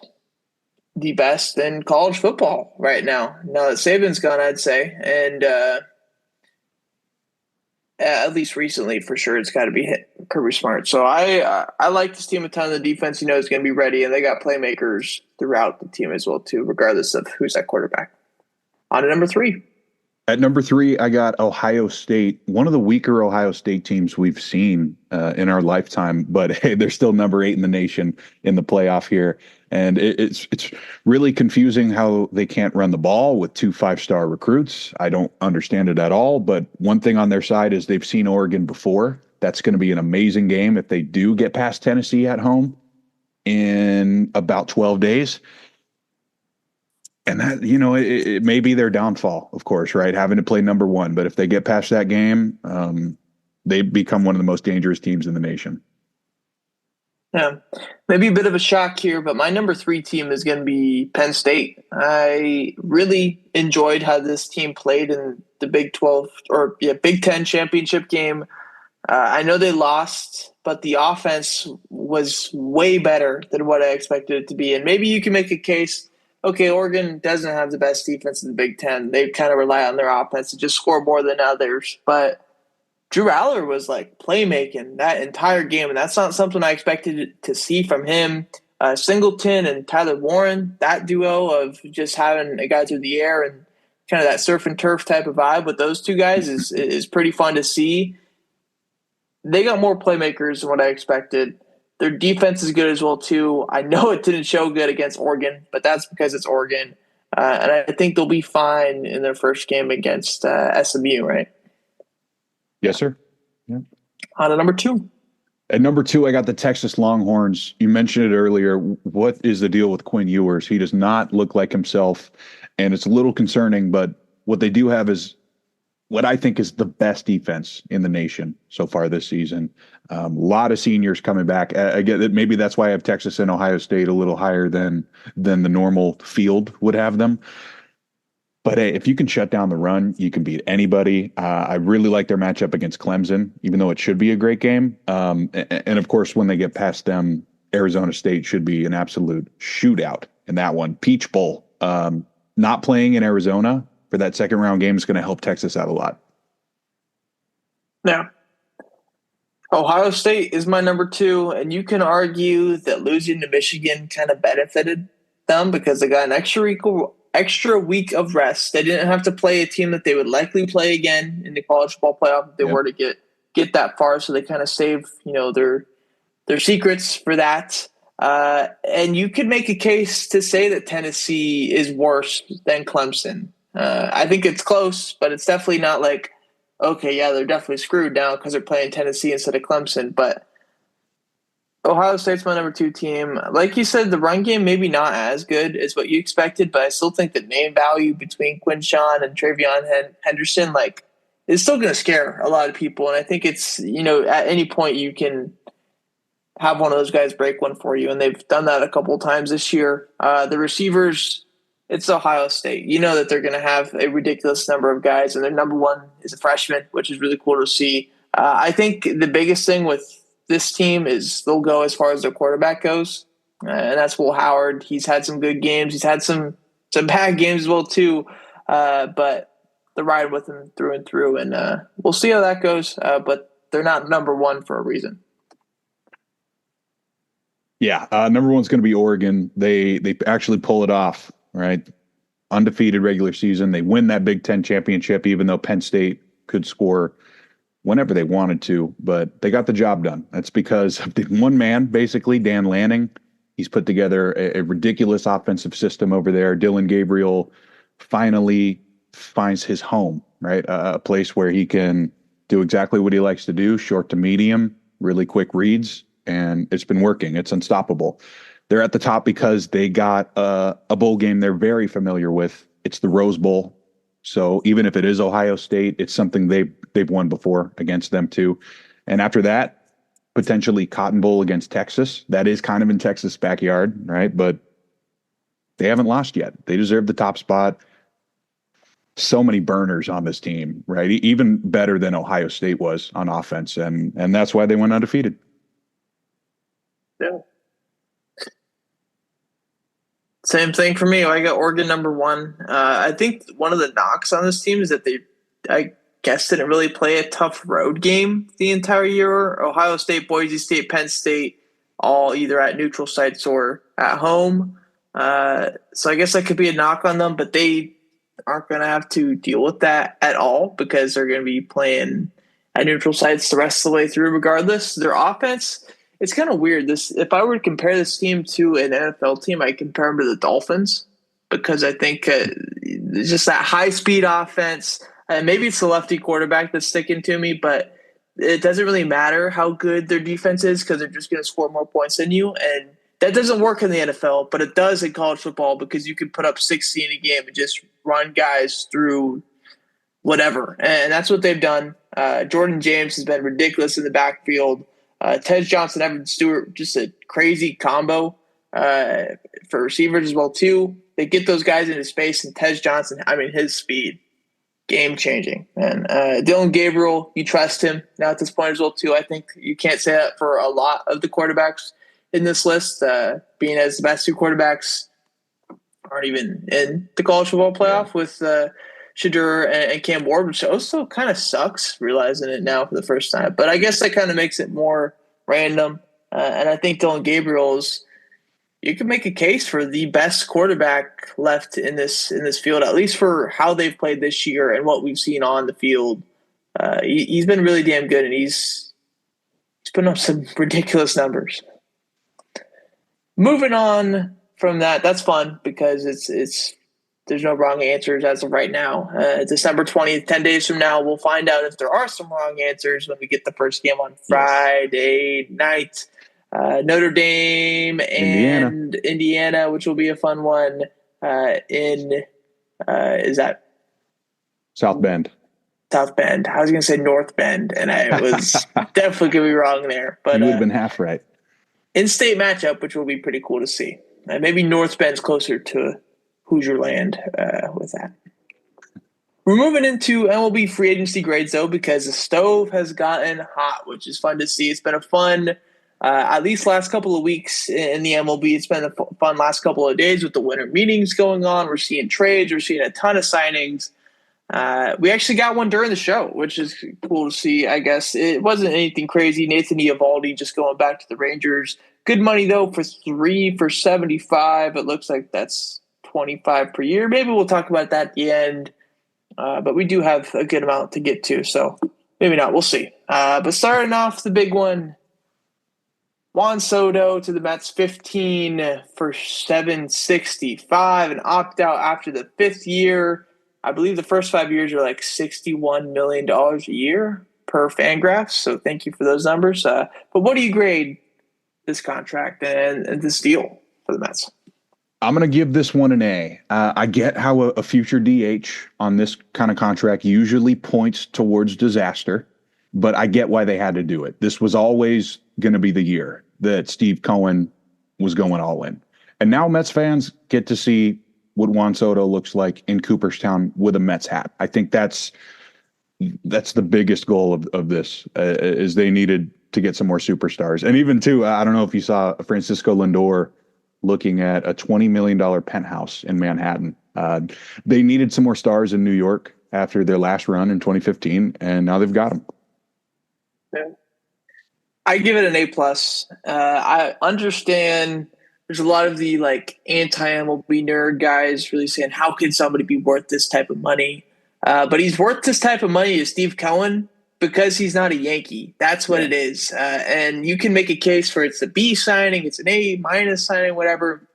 the best in college football right now. Now that Saban's gone, I'd say. And at least recently, for sure, it's got to be Kirby Smart. So I like this team a ton. The defense, is going to be ready, and they got playmakers throughout the team as well, too, regardless of who's at quarterback. On to number 3. At number 3, I got Ohio State, one of the weaker Ohio State teams we've seen in our lifetime, but hey, they're still number 8 in the nation in the playoff here. And it's really confusing how they can't run the ball with 2 5-star recruits. I don't understand it at all, but one thing on their side is they've seen Oregon before. That's going to be an amazing game if they do get past Tennessee at home in about 12 days. And that, it may be their downfall, of course, right? Having to play number 1. But if they get past that game, they become one of the most dangerous teams in the nation. Yeah, maybe a bit of a shock here, but my number 3 team is going to be Penn State. I really enjoyed how this team played in the Big 10 championship game. I know they lost, but the offense was way better than what I expected it to be. And maybe you can make a case. Okay, Oregon doesn't have the best defense in the Big Ten. They kind of rely on their offense to just score more than others. But Drew Aller was like playmaking that entire game, and that's not something I expected to see from him. Singleton and Tyler Warren, that duo of just having a guy through the air and kind of that surf and turf type of vibe with those two guys is pretty fun to see. They got more playmakers than what I expected. Their defense is good as well, too. I know it didn't show good against Oregon, but that's because it's Oregon. And I think they'll be fine in their first game against SMU, right? Yes, sir. Yeah. On to number 2. At number 2, I got the Texas Longhorns. You mentioned it earlier. What is the deal with Quinn Ewers? He does not look like himself, and it's a little concerning, but what they do have is what I think is the best defense in the nation so far this season. A lot of seniors coming back. I get that maybe that's why I have Texas and Ohio State a little higher than the normal field would have them. But hey, if you can shut down the run, you can beat anybody. I really like their matchup against Clemson, even though it should be a great game. And of course, when they get past them, Arizona State should be an absolute shootout in that one. Peach Bowl. Not playing in Arizona for that second round game is going to help Texas out a lot. Yeah. Ohio State is my number 2, and you can argue that losing to Michigan kind of benefited them because they got an extra week of rest. They didn't have to play a team that they would likely play again in the college football playoff if they were to get that far. So they kind of saved, their secrets for that. And you could make a case to say that Tennessee is worse than Clemson. I think it's close, but it's definitely not like, okay, yeah, they're definitely screwed now because they're playing Tennessee instead of Clemson. But Ohio State's my number 2 team. Like you said, the run game maybe not as good as what you expected, but I still think the name value between Quinshawn and Travion Henderson is still going to scare a lot of people. And I think it's, at any point you can have one of those guys break one for you, and they've done that a couple of times this year. The receivers it's Ohio State. You know that they're going to have a ridiculous number of guys, and their number one is a freshman, which is really cool to see. I think the biggest thing with this team is they'll go as far as their quarterback goes, and that's Will Howard. He's had some good games. He's had some bad games as well too, but they're riding with him through and through, and we'll see how that goes. But they're not number one for a reason. Yeah, number one's going to be Oregon. They actually pull it off, right? Undefeated regular season. They win that Big Ten championship, even though Penn State could score whenever they wanted to, but they got the job done. That's because of the one man, basically, Dan Lanning. He's put together a ridiculous offensive system over there. Dylan Gabriel finally finds his home, right? A place where he can do exactly what he likes to do, short to medium, really quick reads, and it's been working. It's unstoppable. They're at the top because they got a bowl game they're very familiar with. It's the Rose Bowl. So even if it is Ohio State, it's something they've won before against them too. And after that, potentially Cotton Bowl against Texas. That is kind of in Texas' backyard, right? But they haven't lost yet. They deserve the top spot. So many burners on this team, right? Even better than Ohio State was on offense. And that's why they went undefeated. Yeah. Same thing for me. I got Oregon number one. I think one of the knocks on this team is that I guess, didn't really play a tough road game the entire year. Ohio State, Boise State, Penn State, all either at neutral sites or at home. So I guess that could be a knock on them, but they aren't going to have to deal with that at all because they're going to be playing at neutral sites the rest of the way through regardless. Their offense, it's kind of weird. If I were to compare this team to an NFL team, I compare them to the Dolphins because I think it's just that high-speed offense. And maybe it's the lefty quarterback that's sticking to me, but it doesn't really matter how good their defense is because they're just going to score more points than you. And that doesn't work in the NFL, but it does in college football because you can put up 60 in a game and just run guys through whatever. And that's what they've done. Jordan James has been ridiculous in the backfield. Ted Johnson, Evan Stewart, just a crazy combo for receivers as well, too. They get those guys into space, and Ted Johnson, his speed, game-changing. And Dylan Gabriel, you trust him now at this point as well, too. I think you can't say that for a lot of the quarterbacks in this list, being as the best two quarterbacks aren't even in the college football playoff with Shadur and Cam Ward, which also kind of sucks realizing it now for the first time. But I guess that kind of makes it more random. And I think Dylan Gabriel's, you can make a case for the best quarterback left in this field, at least for how they've played this year and what we've seen on the field. He's been really damn good, and he's putting up some ridiculous numbers. Moving on from that, that's fun because it's there's no wrong answers as of right now. December 20th, 10 days from now, we'll find out if there are some wrong answers when we get the first game on Friday night. Notre Dame and Indiana, which will be a fun one is that South Bend. South Bend. I was going to say North Bend, and I was definitely going to be wrong there. But you would have been half right. In-state matchup, which will be pretty cool to see. Maybe North Bend's closer to Hoosier land with that. We're moving into MLB free agency grades, though, because the stove has gotten hot, which is fun to see. It's been a fun, at least last couple of weeks in the MLB. It's been a fun last couple of days with the winter meetings going on. We're seeing trades. We're seeing a ton of signings. We actually got one during the show, which is cool to see, I guess. It wasn't anything crazy. Nathan Eovaldi just going back to the Rangers. Good money, though, for 3 for $75. It looks like that's $25 per year. Maybe we'll talk about that at the end. But we do have a good amount to get to, so maybe not. We'll see. But starting off the big one, Juan Soto to the Mets, 15 for $765, and opt out after the 5th year. I believe the first 5 years are like $61 million a year per Fangraphs, so thank you for those numbers. But what do you grade this contract and this deal for the Mets? I'm going to give this one an A. I get how a future DH on this kind of contract usually points towards disaster, but I get why they had to do it. This was always going to be the year that Steve Cohen was going all in. And now Mets fans get to see what Juan Soto looks like in Cooperstown with a Mets hat. I think that's the biggest goal of this is they needed to get some more superstars. And even too, I don't know if you saw Francisco Lindor looking at a $20 million penthouse in Manhattan. They needed some more stars in New York after their last run in 2015, and now they've got them. Yeah. I give it an A plus. I understand there's a lot of the like anti-MLB nerd guys really saying, how can somebody be worth this type of money? But he's worth this type of money to Steve Cohen because he's not a Yankee. That's what it is. And you can make a case for it's a B signing, it's an A minus signing, whatever.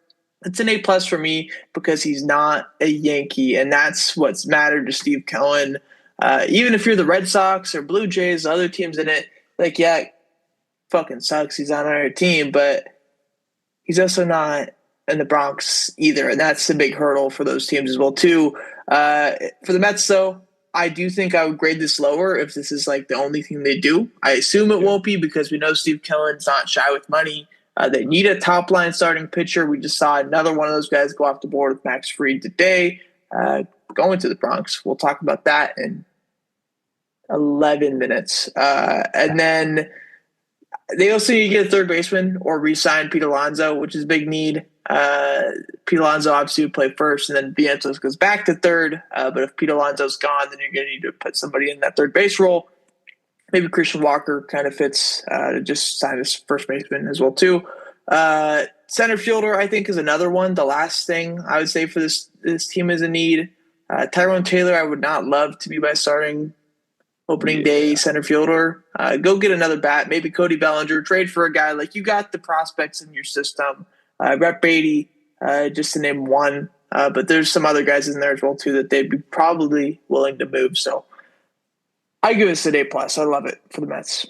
It's an A plus for me because he's not a Yankee, and that's what's mattered to Steve Cohen. Even if you're the Red Sox or Blue Jays, other teams in it, like, yeah, fucking sucks. He's on our team, but he's also not in the Bronx either, and that's the big hurdle for those teams as well too. For the Mets, though, I do think I would grade this lower if this is like the only thing they do. I assume it won't be because we know Steve Cohen's not shy with money. They need a top line starting pitcher. We just saw another one of those guys go off the board with Max Fried today, going to the Bronx. We'll talk about that in 11 minutes. And then they also need to get a third baseman or re-sign Pete Alonso, which is a big need. Pete Alonso obviously would play first, and then Vientos goes back to third. But if Pete Alonso's gone, then you're going to need to put somebody in that third base role. Maybe Christian Walker kind of fits to just sign as first baseman as well too. Center fielder, I think, is another one. The last thing I would say for this team is a need. Tyrone Taylor, I would not love to be my starting opening day center fielder. Go get another bat, maybe Cody Bellinger. Trade for a guy like you got the prospects in your system. Brett Beatty, just to name one. But there's some other guys in there as well too that they'd be probably willing to move. So I give this an A plus. I love it for the Mets.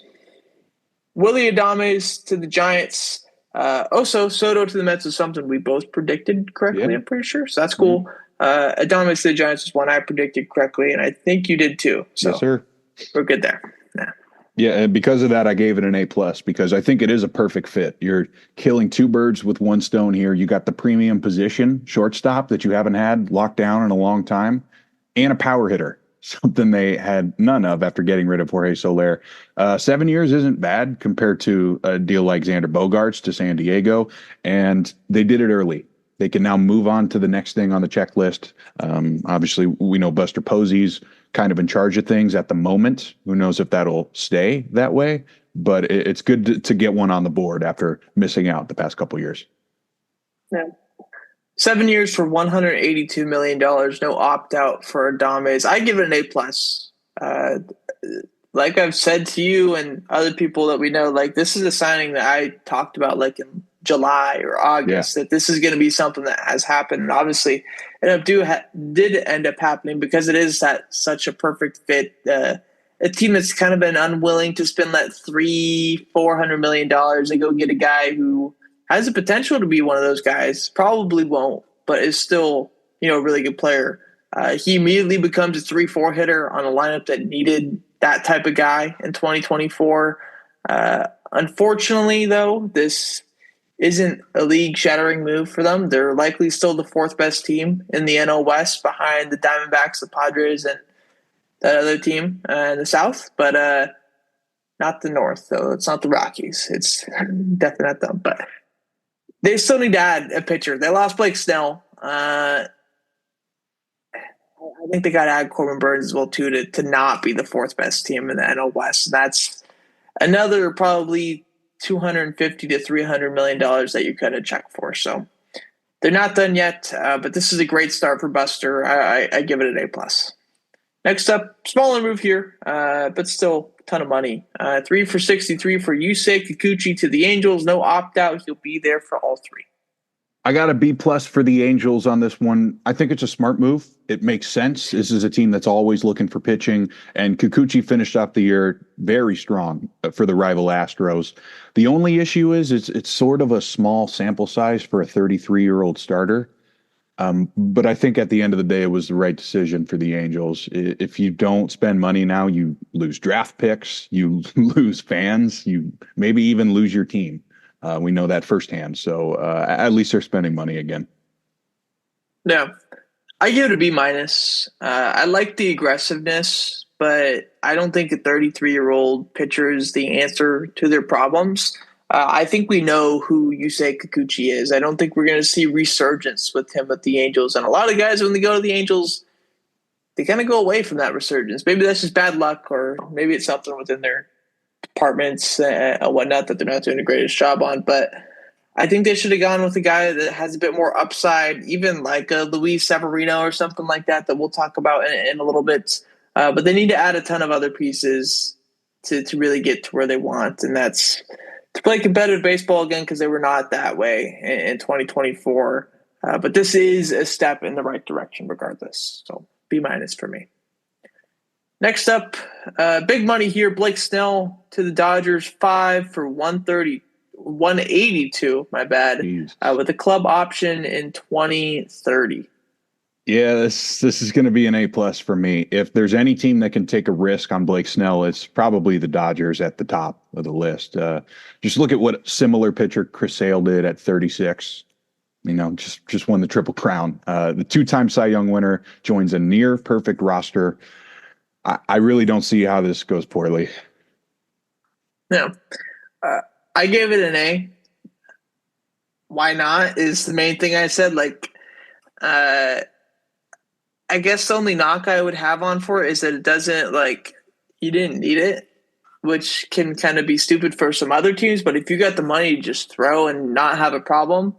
Willie Adames to the Giants. Also, Soto to the Mets is something we both predicted correctly, I'm pretty sure. So that's cool. Adames to the Giants is one I predicted correctly, and I think you did too. So yes, sir. We're good there. Yeah, and because of that, I gave it an A plus because I think it is a perfect fit. You're killing two birds with one stone here. You got the premium position, shortstop that you haven't had locked down in a long time, and a power hitter, something they had none of after getting rid of Jorge Soler. 7 years isn't bad compared to a deal like Xander Bogaerts to San Diego, and they did it early. They can now move on to the next thing on the checklist. Obviously, we know Buster Posey's kind of in charge of things at the moment. Who knows if that'll stay that way? But it's good to get one on the board after missing out the past couple years. Yeah. 7 years for $182 million. No opt-out for Adames. I give it an A plus. Like I've said to you and other people that we know, like this is a signing that I talked about like in July or August, that this is going to be something that has happened. And obviously it did end up happening because it is such a perfect fit. A team that's kind of been unwilling to spend that $400 million and go get a guy who has the potential to be one of those guys, probably won't, but is still, a really good player. He immediately becomes a 3-4 hitter on a lineup that needed that type of guy in 2024. Unfortunately, though, this isn't a league-shattering move for them. They're likely still the fourth best team in the NL West behind the Diamondbacks, the Padres, and that other team in the South, but not the North, though. It's not the Rockies. It's definitely not them, but they still need to add a pitcher. They lost Blake Snell. I think they got to add Corbin Burns as well, too, to not be the fourth best team in the NL West. And that's another probably $250 to $300 million that you could have checked for. So they're not done yet, but this is a great start for Buster. I give it an A plus. Next up, smaller move here, but still a ton of money. 3 for $63 for Yusei Kikuchi to the Angels. No opt-out. He'll be there for all three. I got a B plus for the Angels on this one. I think it's a smart move. It makes sense. This is a team that's always looking for pitching, and Kikuchi finished off the year very strong for the rival Astros. The only issue is it's sort of a small sample size for a 33-year-old starter. But I think at the end of the day, it was the right decision for the Angels. If you don't spend money now, you lose draft picks, you lose fans, you maybe even lose your team. We know that firsthand. So at least they're spending money again. Yeah. I give it a B minus. I like the aggressiveness, but I don't think a 33-year-old pitcher is the answer to their problems. I think we know who Yusei Kikuchi is. I don't think we're going to see resurgence with him with the Angels. And a lot of guys, when they go to the Angels, they kind of go away from that resurgence. Maybe that's just bad luck, or maybe it's something within their departments and whatnot that they're not doing the greatest job on. But I think they should have gone with a guy that has a bit more upside, even like a Luis Severino or something like that we'll talk about in a little bit. But they need to add a ton of other pieces to really get to where they want, and that's to play competitive baseball again, because they were not that way in 2024. But this is a step in the right direction regardless. So B minus for me. Next up, big money here. Blake Snell to the Dodgers, 5 for 182, my bad, with a club option in 2030. Yeah, this is going to be an A plus for me. If there's any team that can take a risk on Blake Snell, it's probably the Dodgers at the top of the list. Just look at what similar pitcher Chris Sale did at 36. Just won the Triple Crown. The two-time Cy Young winner joins a near perfect roster. I really don't see how this goes poorly. No. I gave it an A. Why not is the main thing I said. I guess the only knock I would have on for it is that it doesn't, you didn't need it, which can kind of be stupid for some other teams. But if you got the money to just throw and not have a problem,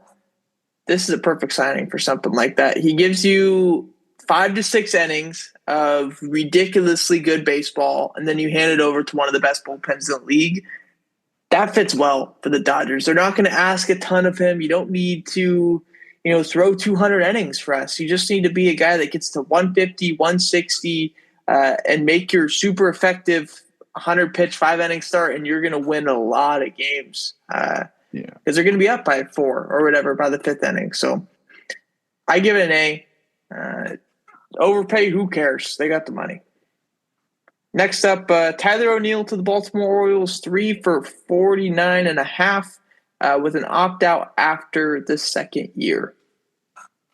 this is a perfect signing for something like that. He gives you 5 to 6 innings of ridiculously good baseball, and then you hand it over to one of the best bullpens in the league. That fits well for the Dodgers. They're not going to ask a ton of him. You don't need to, throw 200 innings for us. You just need to be a guy that gets to 150, 160, and make your super effective 100-pitch, 5-inning start, and you're going to win a lot of games. Because they're going to be up by 4 or whatever by the 5th inning. So I give it an A. Overpay, who cares? They got the money. Next up, Tyler O'Neill to the Baltimore Orioles, 3 for 49.5, with an opt-out after the second year.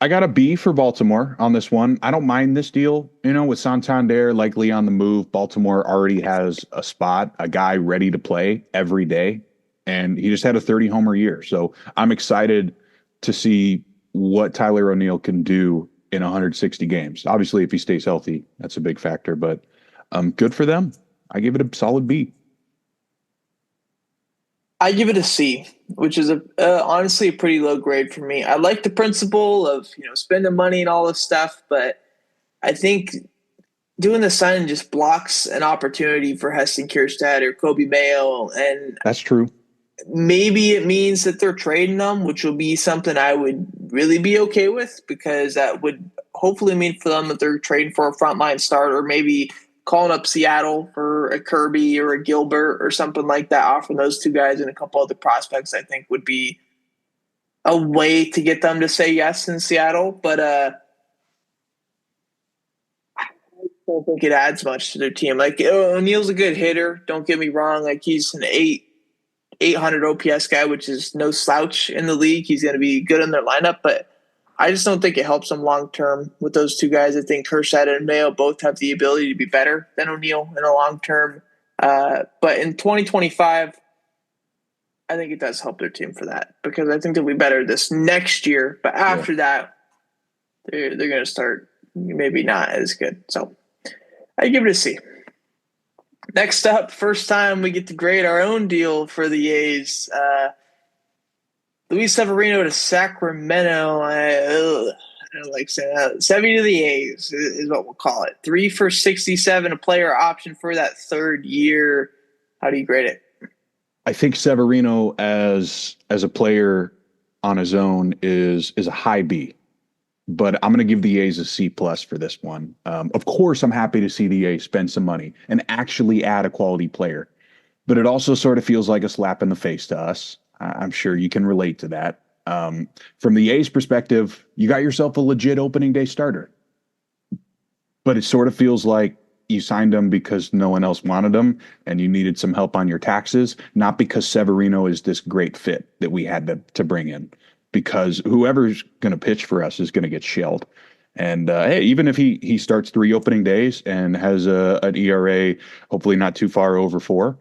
I got a B for Baltimore on this one. I don't mind this deal. With Santander likely on the move, Baltimore already has a spot, a guy ready to play every day, and he just had a 30-homer year. So I'm excited to see what Tyler O'Neill can do in 160 games. Obviously, if he stays healthy, that's a big factor, but good for them. I give it a solid B. I give it a C, which is honestly a pretty low grade for me. I like the principle of spending money and all this stuff, but I think doing the signing just blocks an opportunity for Heston Kjerstad or Kobe Mayo, and that's true. Maybe it means that they're trading them, which will be something I would really be okay with, because that would hopefully mean for them that they're trading for a frontline starter, maybe calling up Seattle for a Kirby or a Gilbert or something like that, offering those 2 guys and a couple other prospects. I think would be a way to get them to say yes in Seattle. But I don't think it adds much to their team. O'Neill's a good hitter. Don't get me wrong. He's an 800 OPS guy, which is no slouch in the league. He's going to be good in their lineup, but I just don't think it helps them long-term with those 2 guys. I think Kjerstad and Mayo both have the ability to be better than O'Neill in the long term. But in 2025, I think it does help their team for that, because I think they'll be better this next year. But after that, they're going to start maybe not as good. So I give it a C. Next up, first time we get to grade our own deal for the A's. Luis Severino to Sacramento. I don't like saying that. Sevy to the A's is what we'll call it. 3 for 67, a player option for that 3rd year. How do you grade it? I think Severino as a player on his own is a high B, but I'm going to give the A's a C plus for this one. Of course, I'm happy to see the A's spend some money and actually add a quality player, but it also sort of feels like a slap in the face to us. I'm sure you can relate to that. From the A's perspective, you got yourself a legit opening day starter, but it sort of feels like you signed him because no one else wanted him and you needed some help on your taxes, not because Severino is this great fit that we had to bring in. because whoever's going to pitch for us is going to get shelled. And hey, even if he starts 3 opening days and has an ERA, hopefully not too far over 4,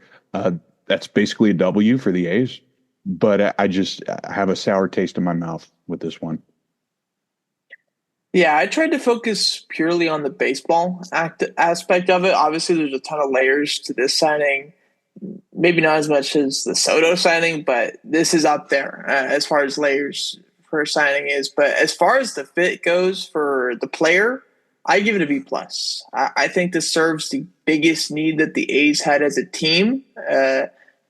that's basically a W for the A's. But I just have a sour taste in my mouth with this one. Yeah, I tried to focus purely on the baseball aspect of it. Obviously, there's a ton of layers to this signing. Maybe not as much as the Soto signing, but this is up there as far as layers for a signing is. But as far as the fit goes for the player, I give it a B plus. I think this serves the biggest need that the A's had as a team.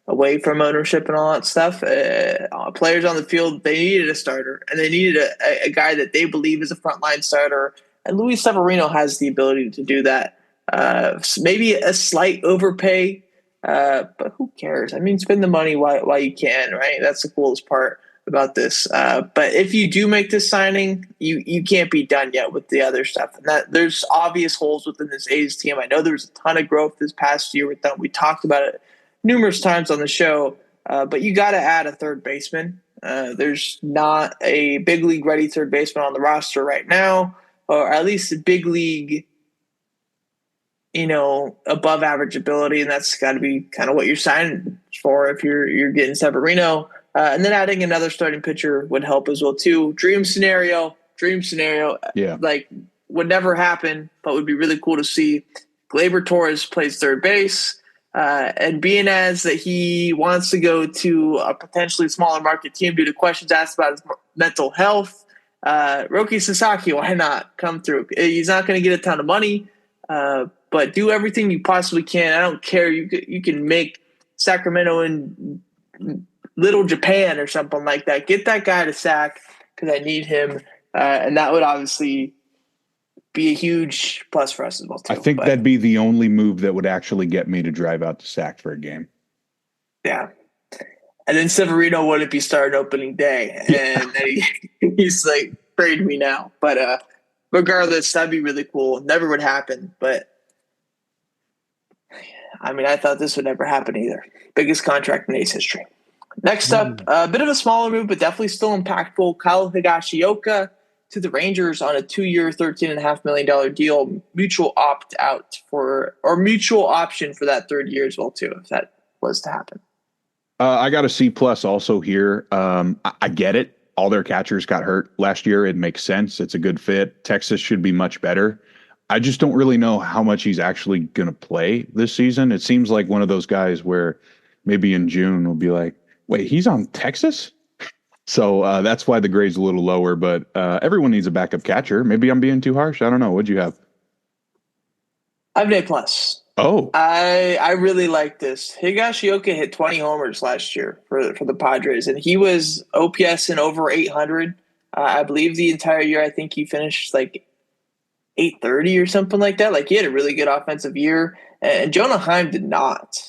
Away from ownership and all that stuff. Players on the field, they needed a starter, and they needed a guy that they believe is a frontline starter. And Luis Severino has the ability to do that. Maybe a slight overpay, but who cares? I mean, spend the money while you can, right? That's the coolest part about this. But if you do make this signing, you can't be done yet with the other stuff. And that there's obvious holes within this A's team. I know there was a ton of growth this past year with them. We talked about it numerous times on the show, but you got to add a third baseman. There's not a big league ready third baseman on the roster right now, or at least a big league, above average ability, and that's got to be kind of what you're signing for if you're getting Severino. And then adding another starting pitcher would help as well too. Dream scenario, Yeah, like would never happen, but would be really cool to see. Gleyber Torres plays third base. And being as that he wants to go to a potentially smaller market team due to questions asked about his mental health, Roki Sasaki, why not come through? He's not going to get a ton of money, but do everything you possibly can. I don't care. You can make Sacramento in Little Japan or something like that. Get that guy to Sac because I need him, and that would obviously be a huge plus for us as well too. I think that'd be the only move that would actually get me to drive out to Sac for a game. Yeah. And then Severino wouldn't be starting opening day. And then he's like, trade me now. But regardless, that'd be really cool. Never would happen. But I mean, I thought this would never happen either. Biggest contract in A's history. Next up, a bit of a smaller move, but definitely still impactful. Kyle Higashioka to the Rangers on a 2-year, $13.5 million deal, mutual option for that third year as well too, if that was to happen. I got a C plus also here. I get it. All their catchers got hurt last year. It makes sense. It's a good fit. Texas should be much better. I just don't really know how much he's actually going to play this season. It seems like one of those guys where maybe in June we'll be like, wait, he's on Texas? So that's why the grade's a little lower, but everyone needs a backup catcher. Maybe I'm being too harsh. I don't know. What'd you have? I have an A plus. Oh, I really like this. Higashioka hit 20 homers last year for the Padres, and he was OPS in over 800. I believe the entire year. I think he finished like 830 or something like that. Like he had a really good offensive year, and Jonah Heim did not.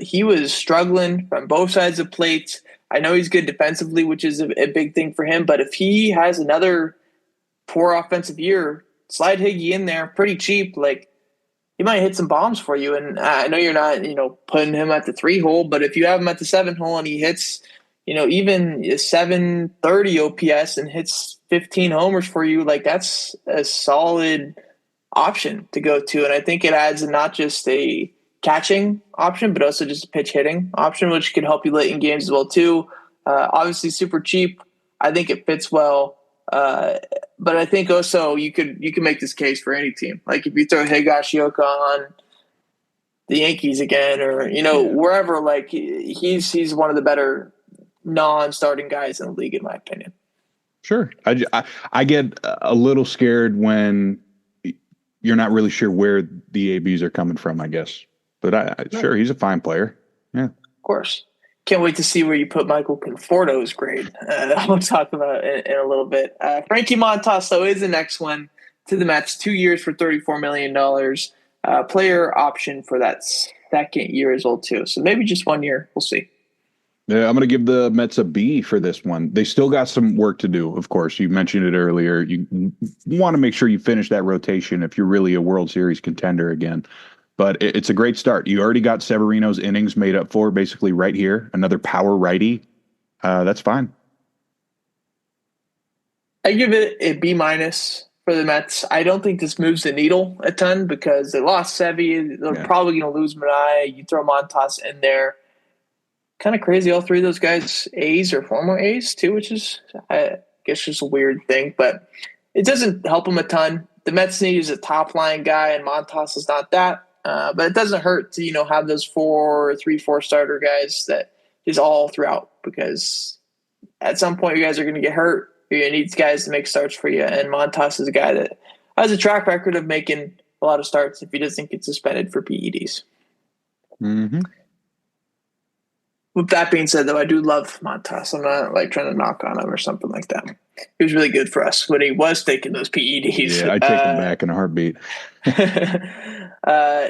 He was struggling from both sides of the plate. I know he's good defensively, which is a big thing for him. But if he has another poor offensive year, slide Higy in there pretty cheap. Like he might hit some bombs for you. And I know you're not, putting him at the 3 hole, but if you have him at the 7 hole and he hits, even a 730 OPS and hits 15 homers for you, like that's a solid option to go to. And I think it adds not just a catching option, but also just a pitch hitting option, which could help you late in games as well too. Obviously super cheap. I think it fits well. But I think also you can make this case for any team. Like if you throw Higashioka on the Yankees again, or wherever, like he's one of the better non-starting guys in the league, in my opinion. sure. I get a little scared when you're not really sure where the ABs are coming from, I guess. But sure, he's a fine player. Yeah, of course. Can't wait to see where you put Michael Conforto's grade. We'll talk about it in a little bit. Frankie Montas, though, is the next one to the Mets. 2 years for $34 million. Player option for that second year as well, too. So maybe just 1 year. We'll see. Yeah, I'm going to give the Mets a B for this one. They still got some work to do, of course. You mentioned it earlier. You want to make sure you finish that rotation if you're really a World Series contender again. But it's a great start. You already got Severino's innings made up for basically right here. Another power righty. That's fine. I give it a B minus for the Mets. I don't think this moves the needle a ton because they lost Sevy. They're probably going to lose Manaea. You throw Montas in there. Kind of crazy. All three of those guys A's or former A's too, which is, I guess, just a weird thing. But it doesn't help them a ton. The Mets need is a top line guy, and Montas is not that. But it doesn't hurt to have those 4 starter guys that is all throughout because at some point you guys are going to get hurt. You're going to need guys to make starts for you. And Montas is a guy that has a track record of making a lot of starts if he doesn't get suspended for PEDs. Mm-hmm. With that being said, though, I do love Montas. I'm not trying to knock on him or something like that. He was really good for us when he was taking those PEDs. Yeah, I'd take him back in a heartbeat.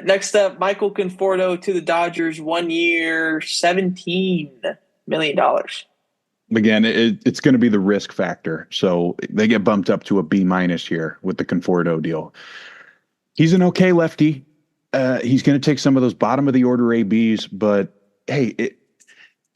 Next up, Michael Conforto to the Dodgers, 1 year, $17 million. Again, it's going to be the risk factor. So they get bumped up to a B minus here with the Conforto deal. He's an okay lefty. He's going to take some of those bottom of the order ABs, but hey,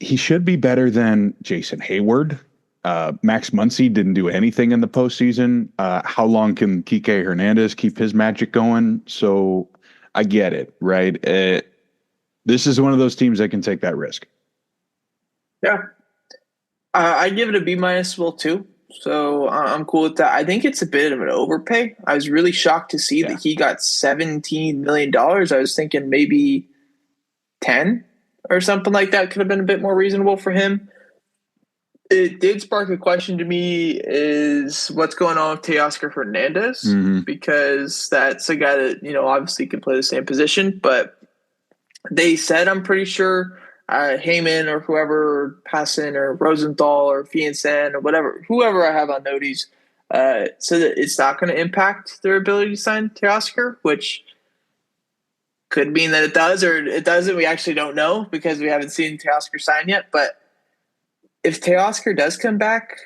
he should be better than Jason Hayward. Max Muncy didn't do anything in the postseason. How long can Kike Hernandez keep his magic going? So I get it, right? This is one of those teams that can take that risk. Yeah. I give it a B minus well too. So I'm cool with that. I think it's a bit of an overpay. I was really shocked to see that he got $17 million. I was thinking maybe 10 or something like that could have been a bit more reasonable for him. It did spark a question to me is what's going on with Teoscar Hernandez, because that's a guy that, obviously can play the same position, but they said, I'm pretty sure, Heyman or whoever, Passan or Rosenthal or Fianson or whatever, whoever I have on notice, so that it's not going to impact their ability to sign Teoscar, which could mean that it does or it doesn't. We actually don't know because we haven't seen Teoscar sign yet. But if Teoscar does come back,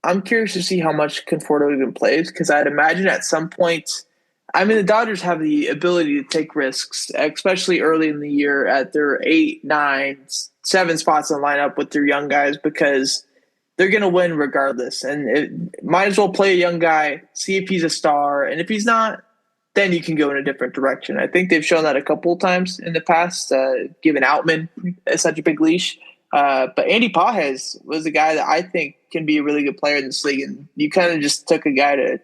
I'm curious to see how much Conforto even plays because I'd imagine at some point – the Dodgers have the ability to take risks, especially early in the year at their 8, 9, 7 spots in the lineup with their young guys because they're going to win regardless. And it might as well play a young guy, see if he's a star. And if he's not, then you can go in a different direction. I think they've shown that a couple of times in the past, given Outman such a big leash. But Andy Pages was a guy that I think can be a really good player in this league. And you kind of just took a guy to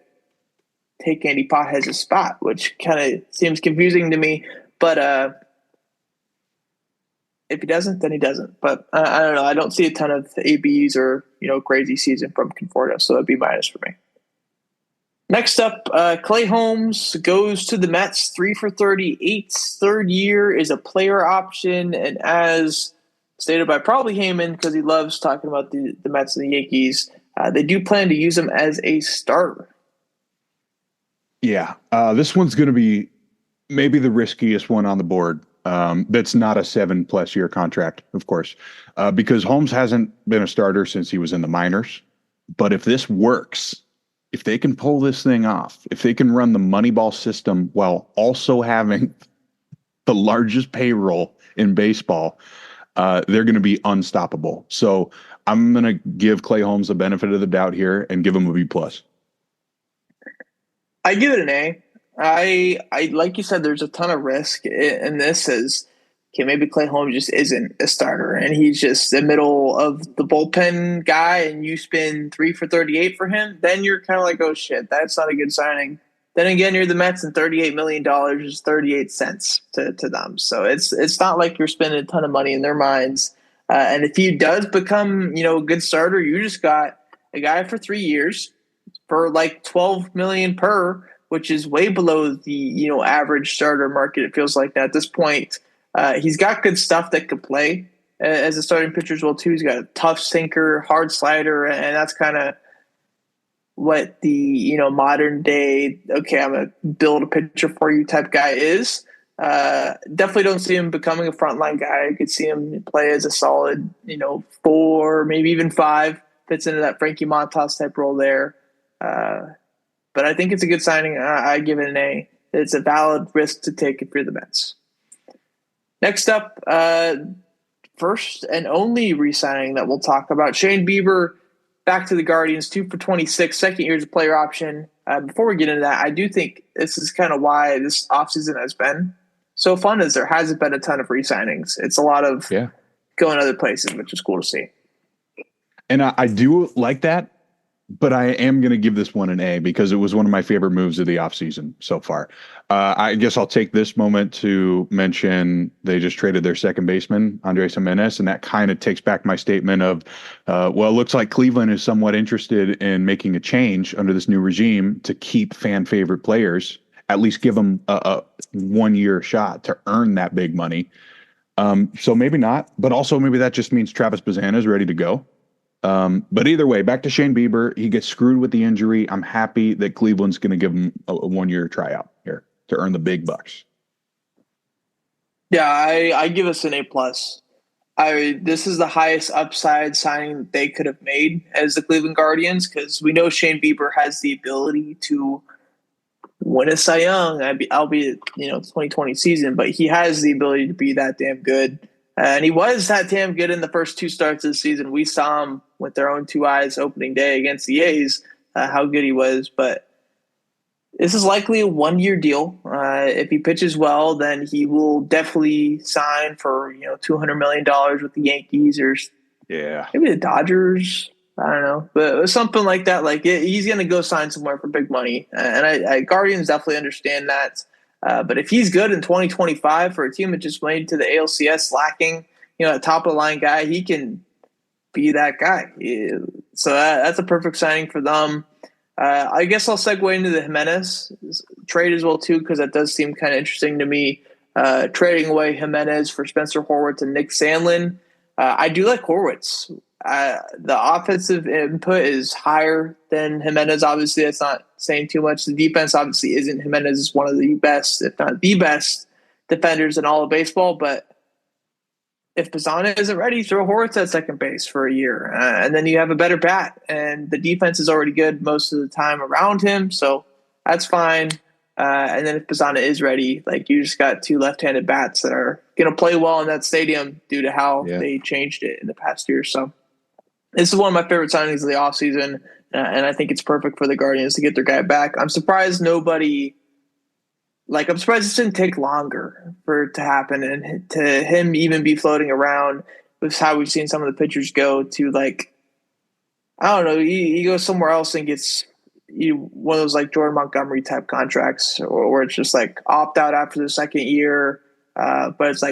take Andy Pages' spot, which kind of seems confusing to me. But if he doesn't, then he doesn't. But I don't know. I don't see a ton of ABs or crazy season from Conforto, so it'd be minus for me. Next up, Clay Holmes goes to the Mets, 3 for 38. Third year is a player option, and as stated by probably Heyman, because he loves talking about the Mets and the Yankees, they do plan to use him as a starter. Yeah, this one's going to be maybe the riskiest one on the board. That's not a 7+ year contract, of course, because Holmes hasn't been a starter since he was in the minors. But if this works, if they can pull this thing off, if they can run the Moneyball system while also having the largest payroll in baseball, they're going to be unstoppable. So I'm going to give Clay Holmes the benefit of the doubt here and give him a B+. I give it an A. I like you said, there's a ton of risk in this. Is okay, maybe Clay Holmes just isn't a starter, and he's just the middle of the bullpen guy, and you spend 3 for 38 for him. Then you're kind of like, oh shit, that's not a good signing. Then again, you're the Mets, and $38 million is 38 cents to them. So it's not like you're spending a ton of money in their minds. And if he does become a good starter, you just got a guy for 3 years for like $12 million per, which is way below the average starter market. It feels like now at this point. He's got good stuff that could play as a starting pitcher as well too. He's got a tough sinker, hard slider, and that's kind of what the modern day okay, I'm gonna build a pitcher for you type guy is. Definitely don't see him becoming a frontline guy. I could see him play as a solid 4, maybe even 5. Fits into that Frankie Montas type role there. But I think it's a good signing. I give it an A. It's a valid risk to take if you're the Mets. Next up, first and only re-signing that we'll talk about, Shane Bieber back to the Guardians, 2 for 26, second year's a player option. Before we get into that, I do think this is kind of why this offseason has been so fun, is there hasn't been a ton of re-signings. It's a lot of going other places, which is cool to see. And I do like that, but I am going to give this one an A because it was one of my favorite moves of the offseason so far. I guess I'll take this moment to mention they just traded their second baseman, Andres Jimenez, and that kind of takes back my statement of, well, it looks like Cleveland is somewhat interested in making a change under this new regime to keep fan favorite players, at least give them a 1 year shot to earn that big money. So maybe not, but also maybe that just means Travis Bazzana is ready to go. But either way, back to Shane Bieber. He gets screwed with the injury. I'm happy that Cleveland's going to give him a 1 year tryout here to earn the big bucks. Yeah, I give us an A+. This is the highest upside signing that they could have made as the Cleveland Guardians, because we know Shane Bieber has the ability to win a Cy Young, albeit 2020 season, but he has the ability to be that damn good. And he was that damn good in the first two starts of the season. We saw him with their own two eyes opening day against the A's, how good he was. But this is likely a 1 year deal. If he pitches well, then he will definitely sign for $200 million with the Yankees or maybe the Dodgers. I don't know, but something like that. Like he's going to go sign somewhere for big money, and Guardians definitely understand that. But if he's good in 2025 for a team that just made to the ALCS lacking, a top of the line guy, he can be that guy. So that's a perfect signing for them. I guess I'll segue into the Jimenez trade as well too, because that does seem kind of interesting to me. Trading away Jimenez for Spencer Horwitz and Nick Sandlin. I do like Horwitz. The offensive input is higher than Jimenez. Obviously, that's not saying too much. The defense obviously isn't. Jimenez is one of the best, if not the best, defenders in all of baseball. But if Bazzana isn't ready, throw Horwitz at second base for a year. And then you have a better bat. And the defense is already good most of the time around him. So that's fine. And then if Bazzana is ready, you just got two left-handed bats that are going to play well in that stadium due to how they changed it in the past year. So this is one of my favorite signings of the offseason, and I think it's perfect for the Guardians to get their guy back. I'm surprised I'm surprised this didn't take longer for it to happen and to him even be floating around with how we've seen some of the pitchers go to, I don't know, he goes somewhere else and gets one of those Jordan Montgomery type contracts, or where it's just opt out after the second year, but it's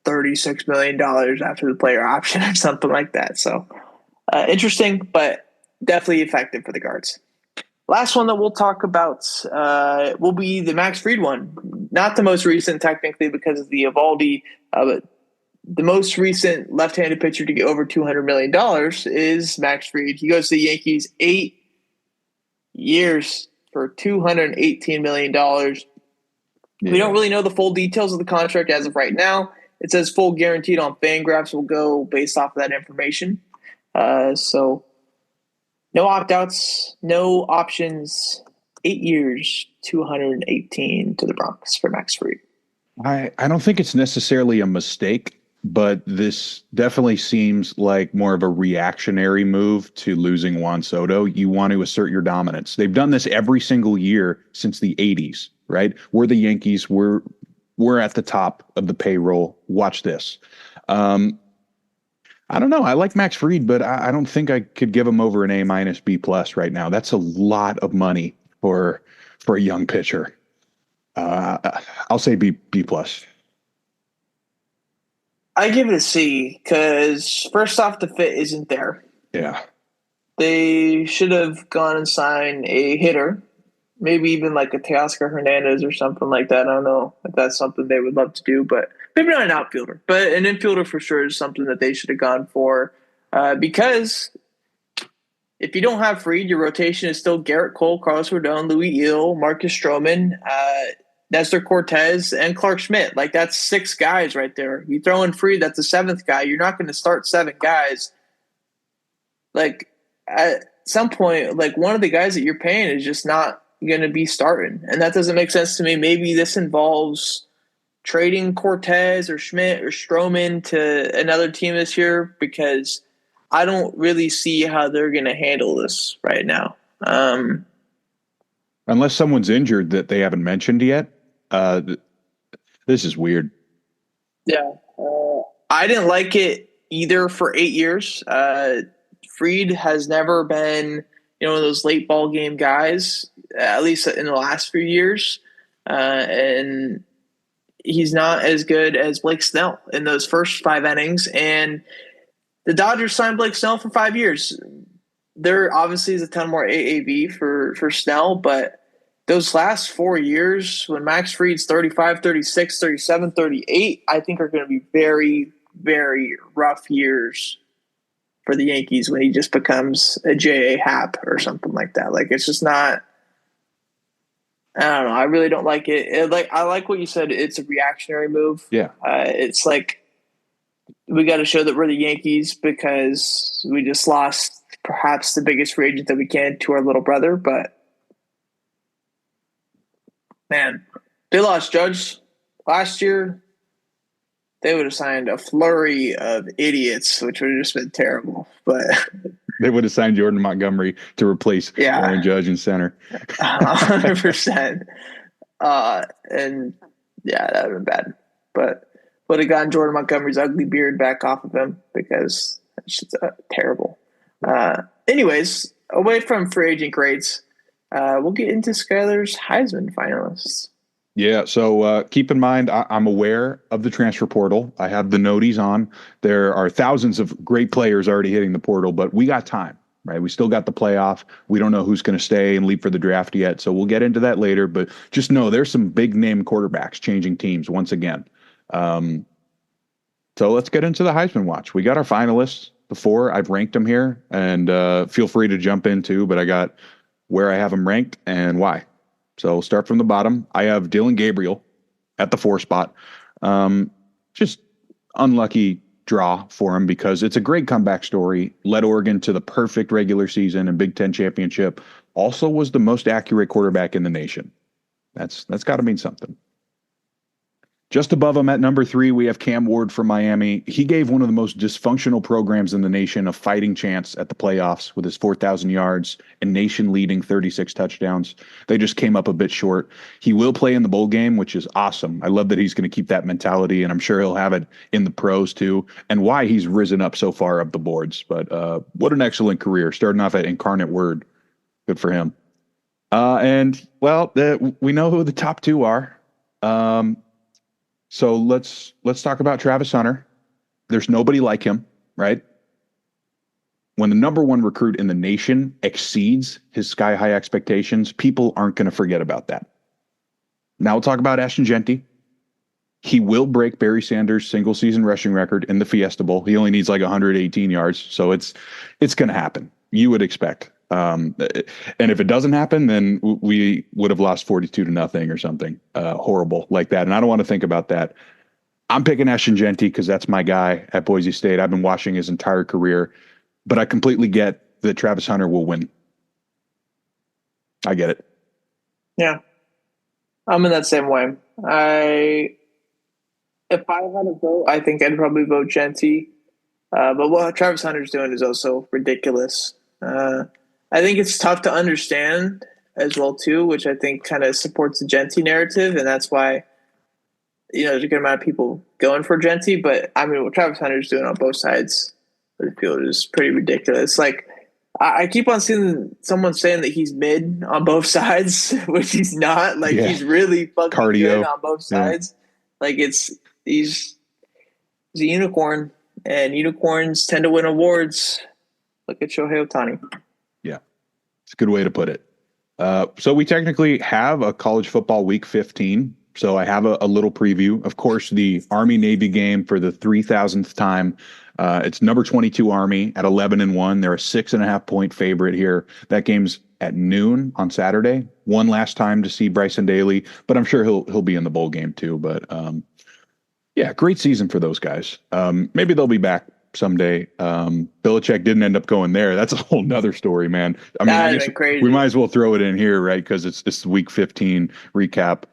$36 million after the player option or something like that. So interesting, but definitely effective for the Guards. Last one that we'll talk about will be the Max Fried one. Not the most recent, technically, because of the Evaldi, but the most recent left-handed pitcher to get over $200 million is Max Fried. He goes to the Yankees 8 years for $218 million. We don't really know the full details of the contract as of right now. It says full guaranteed on Fangraphs. Will go based off of that information. So no opt-outs, no options, 8 years, 218 to the Bronx for Max Fried. I don't think it's necessarily a mistake, but this definitely seems like more of a reactionary move to losing Juan Soto. You want to assert your dominance. They've done this every single year since the 80s, right? We're the Yankees. We're at the top of the payroll. Watch this. I don't know. I like Max Fried, but I don't think I could give him over an A- B+ right now. That's a lot of money for a young pitcher. I'll say B+. I give it a C because first off, the fit isn't there. Yeah. They should have gone and signed a hitter, maybe even a Teoscar Hernandez or something like that. I don't know if that's something they would love to do, but maybe not an outfielder. But an infielder for sure is something that they should have gone for because if you don't have Fried, your rotation is still Garrett Cole, Carlos Rodon, Louis Eel, Marcus Stroman, Nestor Cortez, and Clark Schmidt. That's 6 guys right there. You throw in Fried, that's the 7th guy. You're not going to start 7 guys. At some point, one of the guys that you're paying is just not going to be starting. And that doesn't make sense to me. Maybe this involves trading Cortez or Schmidt or Stroman to another team this year because I don't really see how they're going to handle this right now. Unless someone's injured that they haven't mentioned yet. This is weird. Yeah. I didn't like it either for 8 years. Freed has never been, one of those late ball game guys, at least in the last few years. And he's not as good as Blake Snell in those first 5 innings. And the Dodgers signed Blake Snell for 5 years. There obviously is a ton more AAV for Snell, but those last 4 years when Max Fried's 35, 36, 37, 38, I think are going to be very, very rough years for the Yankees when he just becomes a J.A. Happ or something like that. Like, it's just not – I don't know. I really don't like it. I like what you said. It's a reactionary move. Yeah. It's like we got to show that we're the Yankees because we just lost perhaps the biggest free agent that we can to our little brother. But, man, they lost Judge last year. They would have signed a flurry of idiots, which would have just been terrible. But they would have signed Jordan Montgomery to replace Aaron Judge in center. 100%. And yeah, that would have been bad. But would have gotten Jordan Montgomery's ugly beard back off of him because it's just terrible. Anyways, away from free agent grades, we'll get into Skyler's Heisman finalists. Yeah, so keep in mind, I'm aware of the transfer portal. I have the noties on. There are thousands of great players already hitting the portal, but we got time, right? We still got the playoff. We don't know who's going to stay and leave for the draft yet, so we'll get into that later. But just know there's some big-name quarterbacks changing teams once again. So let's get into the Heisman watch. We got our finalists before. I've ranked them here, and feel free to jump in too, but I got where I have them ranked and why. So we'll start from the bottom. I have Dylan Gabriel at the 4 spot. Just unlucky draw for him because it's a great comeback story. Led Oregon to the perfect regular season and Big Ten championship. Also was the most accurate quarterback in the nation. That's got to mean something. Just above him at number 3, we have Cam Ward from Miami. He gave one of the most dysfunctional programs in the nation a fighting chance at the playoffs with his 4,000 yards and nation-leading 36 touchdowns. They just came up a bit short. He will play in the bowl game, which is awesome. I love that he's going to keep that mentality, and I'm sure he'll have it in the pros too, and why he's risen up so far up the boards. But what an excellent career, starting off at Incarnate Word. Good for him. We know who the top 2 are. So let's talk about Travis Hunter. There's nobody like him, right? When the number 1 recruit in the nation exceeds his sky-high expectations, people aren't going to forget about that. Now we'll talk about Ashton Jeanty. He will break Barry Sanders' single-season rushing record in the Fiesta Bowl. He only needs like 118 yards, so it's going to happen. You would expect. And if it doesn't happen, then we would have lost 42-0 or something horrible like that. And I don't want to think about that. I'm picking Ashton Jeanty because that's my guy at Boise State. I've been watching his entire career, but I completely get that Travis Hunter will win. I get it. Yeah. I'm in that same way. If I had a vote, I think I'd probably vote Jeanty. But what Travis Hunter's doing is also ridiculous. I think it's tough to understand as well, too, which I think kind of supports the Jeanty narrative. And that's why, there's a good amount of people going for Jeanty. But, I mean, what Travis Hunter's doing on both sides of the field is pretty ridiculous. Like, I keep on seeing someone saying that he's mid on both sides, which he's not. Like, he's really fucking good on both sides. Yeah. Like, he's a unicorn, and unicorns tend to win awards. Look at Shohei Ohtani. Yeah, it's a good way to put it. So we technically have a college football week 15. So I have a little preview. Of course, the Army-Navy game for the 3,000th time. It's number 22 Army at 11-1. They're a 6.5-point favorite here. That game's at noon on Saturday. One last time to see Bryson Daly, but I'm sure he'll be in the bowl game too. But great season for those guys. Maybe they'll be back someday. Belichick didn't end up going there. That's a whole nother story, man. I mean, I guess we might as well throw it in here, right? Because it's week 15 recap.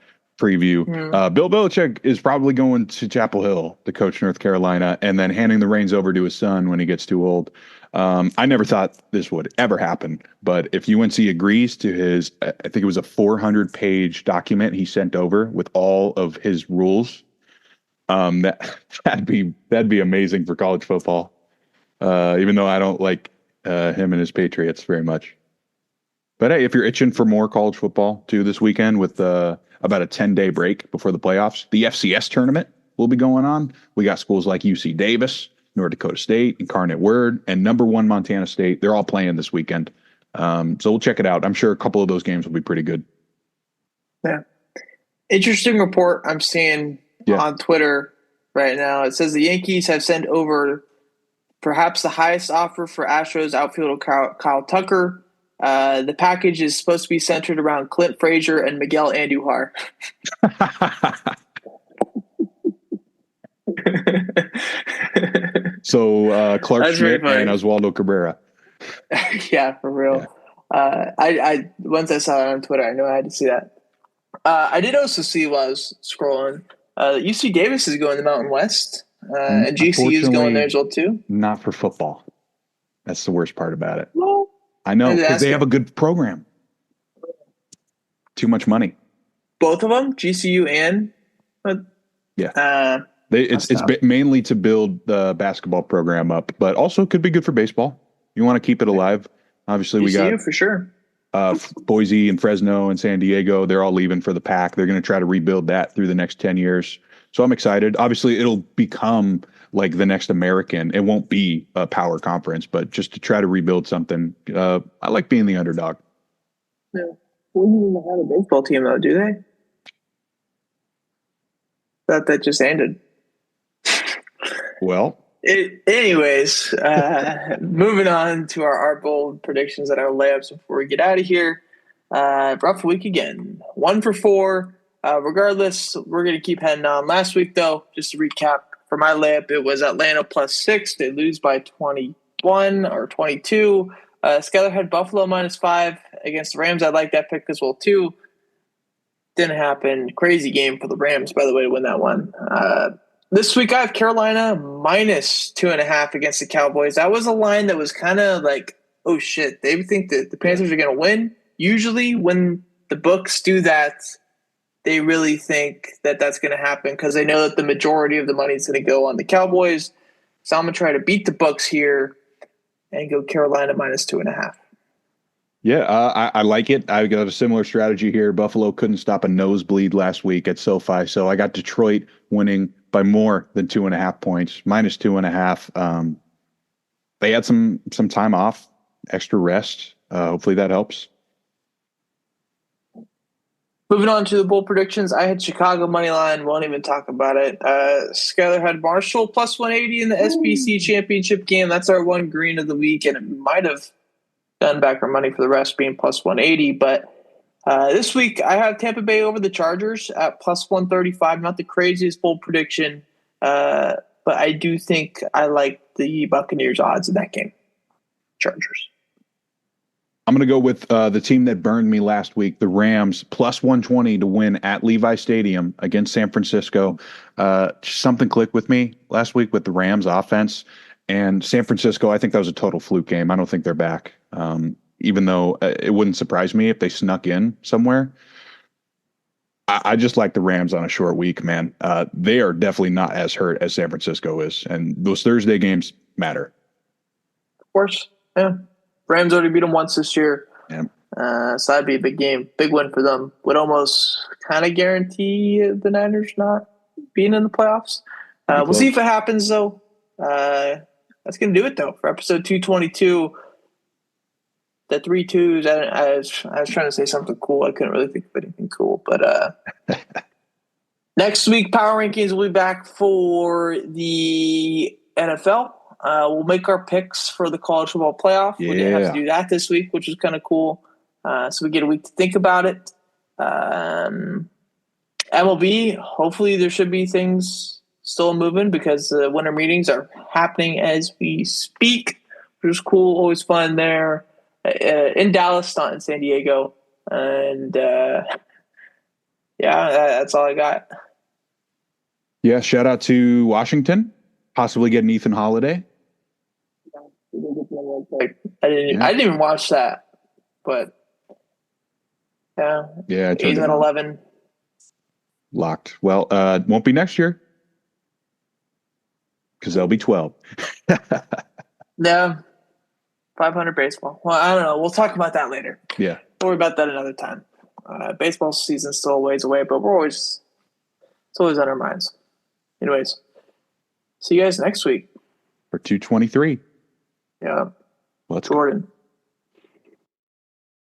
preview. Bill Belichick is probably going to Chapel Hill to coach North Carolina and then handing the reins over to his son when he gets too old. I never thought this would ever happen, but if UNC agrees to his, I think it was a 400-page document he sent over with all of his rules, that'd be amazing for college football. Even though I don't like him and his Patriots very much. But hey, if you're itching for more college football too this weekend with about a 10-day break before the playoffs, the FCS tournament will be going on. We got schools like UC Davis, North Dakota State, Incarnate Word, and number 1 Montana State. They're all playing this weekend. So we'll check it out. I'm sure a couple of those games will be pretty good. Yeah. Interesting report I'm seeing on Twitter right now. It says the Yankees have sent over perhaps the highest offer for Astros outfielder Kyle Tucker. The package is supposed to be centered around Clint Frazier and Miguel Andujar. So Clark That's Schmidt and Oswaldo Cabrera. Yeah, for real. Yeah. I once I saw that on Twitter, I knew I had to see that. I did also see while I was scrolling, UC Davis is going to Mountain West, and GCU is going there as well too. Not for football. That's the worst part about it. Well, I know, because they have a good program. Too much money. Both of them, GCU and it's mainly to build the basketball program up, but also could be good for baseball. You want to keep it alive. Obviously, we got for sure. Boise and Fresno and San Diego. They're all leaving for the Pac. They're going to try to rebuild that through the next 10 years. So I'm excited. Obviously, it'll become like the next American. It won't be a power conference, but just to try to rebuild something. I like being the underdog. Yeah. We don't even have a baseball team, though, do they? That just ended. Well. Anyways, moving on to our bold predictions and our layups before we get out of here. Rough week again. 1 for 4. Regardless, we're going to keep heading on. Last week, though, just to recap, for my layup, it was Atlanta +6. They lose by 21 or 22. Skyler had Buffalo -5 against the Rams. I like that pick as well, too. Didn't happen. Crazy game for the Rams, by the way, to win that one. This week, I have Carolina -2.5 against the Cowboys. That was a line that was kind of like, oh, shit. They think that the Panthers are going to win. Usually when the books do that, they really think that that's going to happen because they know that the majority of the money is going to go on the Cowboys. So I'm going to try to beat the books here and go Carolina -2.5. Yeah, I like it. I got a similar strategy here. Buffalo couldn't stop a nosebleed last week at SoFi, so I got Detroit winning by more than 2.5 points, -2.5. They had some time off, extra rest. Hopefully that helps. Moving on to the bold predictions, I had Chicago money line. Won't even talk about it. Skyler had Marshall +180 in the SBC championship game. That's our one green of the week, and it might have done back our money for the rest being +180. But this week, I have Tampa Bay over the Chargers at +135. Not the craziest bold prediction, but I do think I like the Buccaneers odds in that game. Chargers. I'm going to go with the team that burned me last week, the Rams, +120 to win at Levi Stadium against San Francisco. Something clicked with me last week with the Rams offense. And San Francisco, I think that was a total fluke game. I don't think they're back, even though it wouldn't surprise me if they snuck in somewhere. I just like the Rams on a short week, man. They are definitely not as hurt as San Francisco is. And those Thursday games matter. Of course, yeah. Rams already beat them once this year. Yeah. So that'd be a big game. Big win for them. Would almost kind of guarantee the Niners not being in the playoffs. We'll see if it happens, though. That's going to do it, though, for episode 222. The 3 2s, I was trying to say something cool. I couldn't really think of anything cool. But next week, Power Rankings will be back for the NFL. We'll make our picks for the college football playoff. Yeah. We didn't have to do that this week, which was kind of cool. So we get a week to think about it. MLB, hopefully there should be things still moving because the winter meetings are happening as we speak, which is cool. Always fun there. In Dallas, not in San Diego. And Yeah, that's all I got. Yeah, shout out to Washington, possibly getting Ethan Holiday. Like, I didn't even watch that, but yeah, Yeah, I turned he's it at on. 11. Locked. Well, won't be next year because they'll be 12. Yeah, 500 baseball. Well, I don't know. We'll talk about that later. Yeah. We'll worry about that another time. Baseball season's still a ways away, but it's always on our minds. Anyways, see you guys next week. For 223. Yeah, Let's go. Jordan.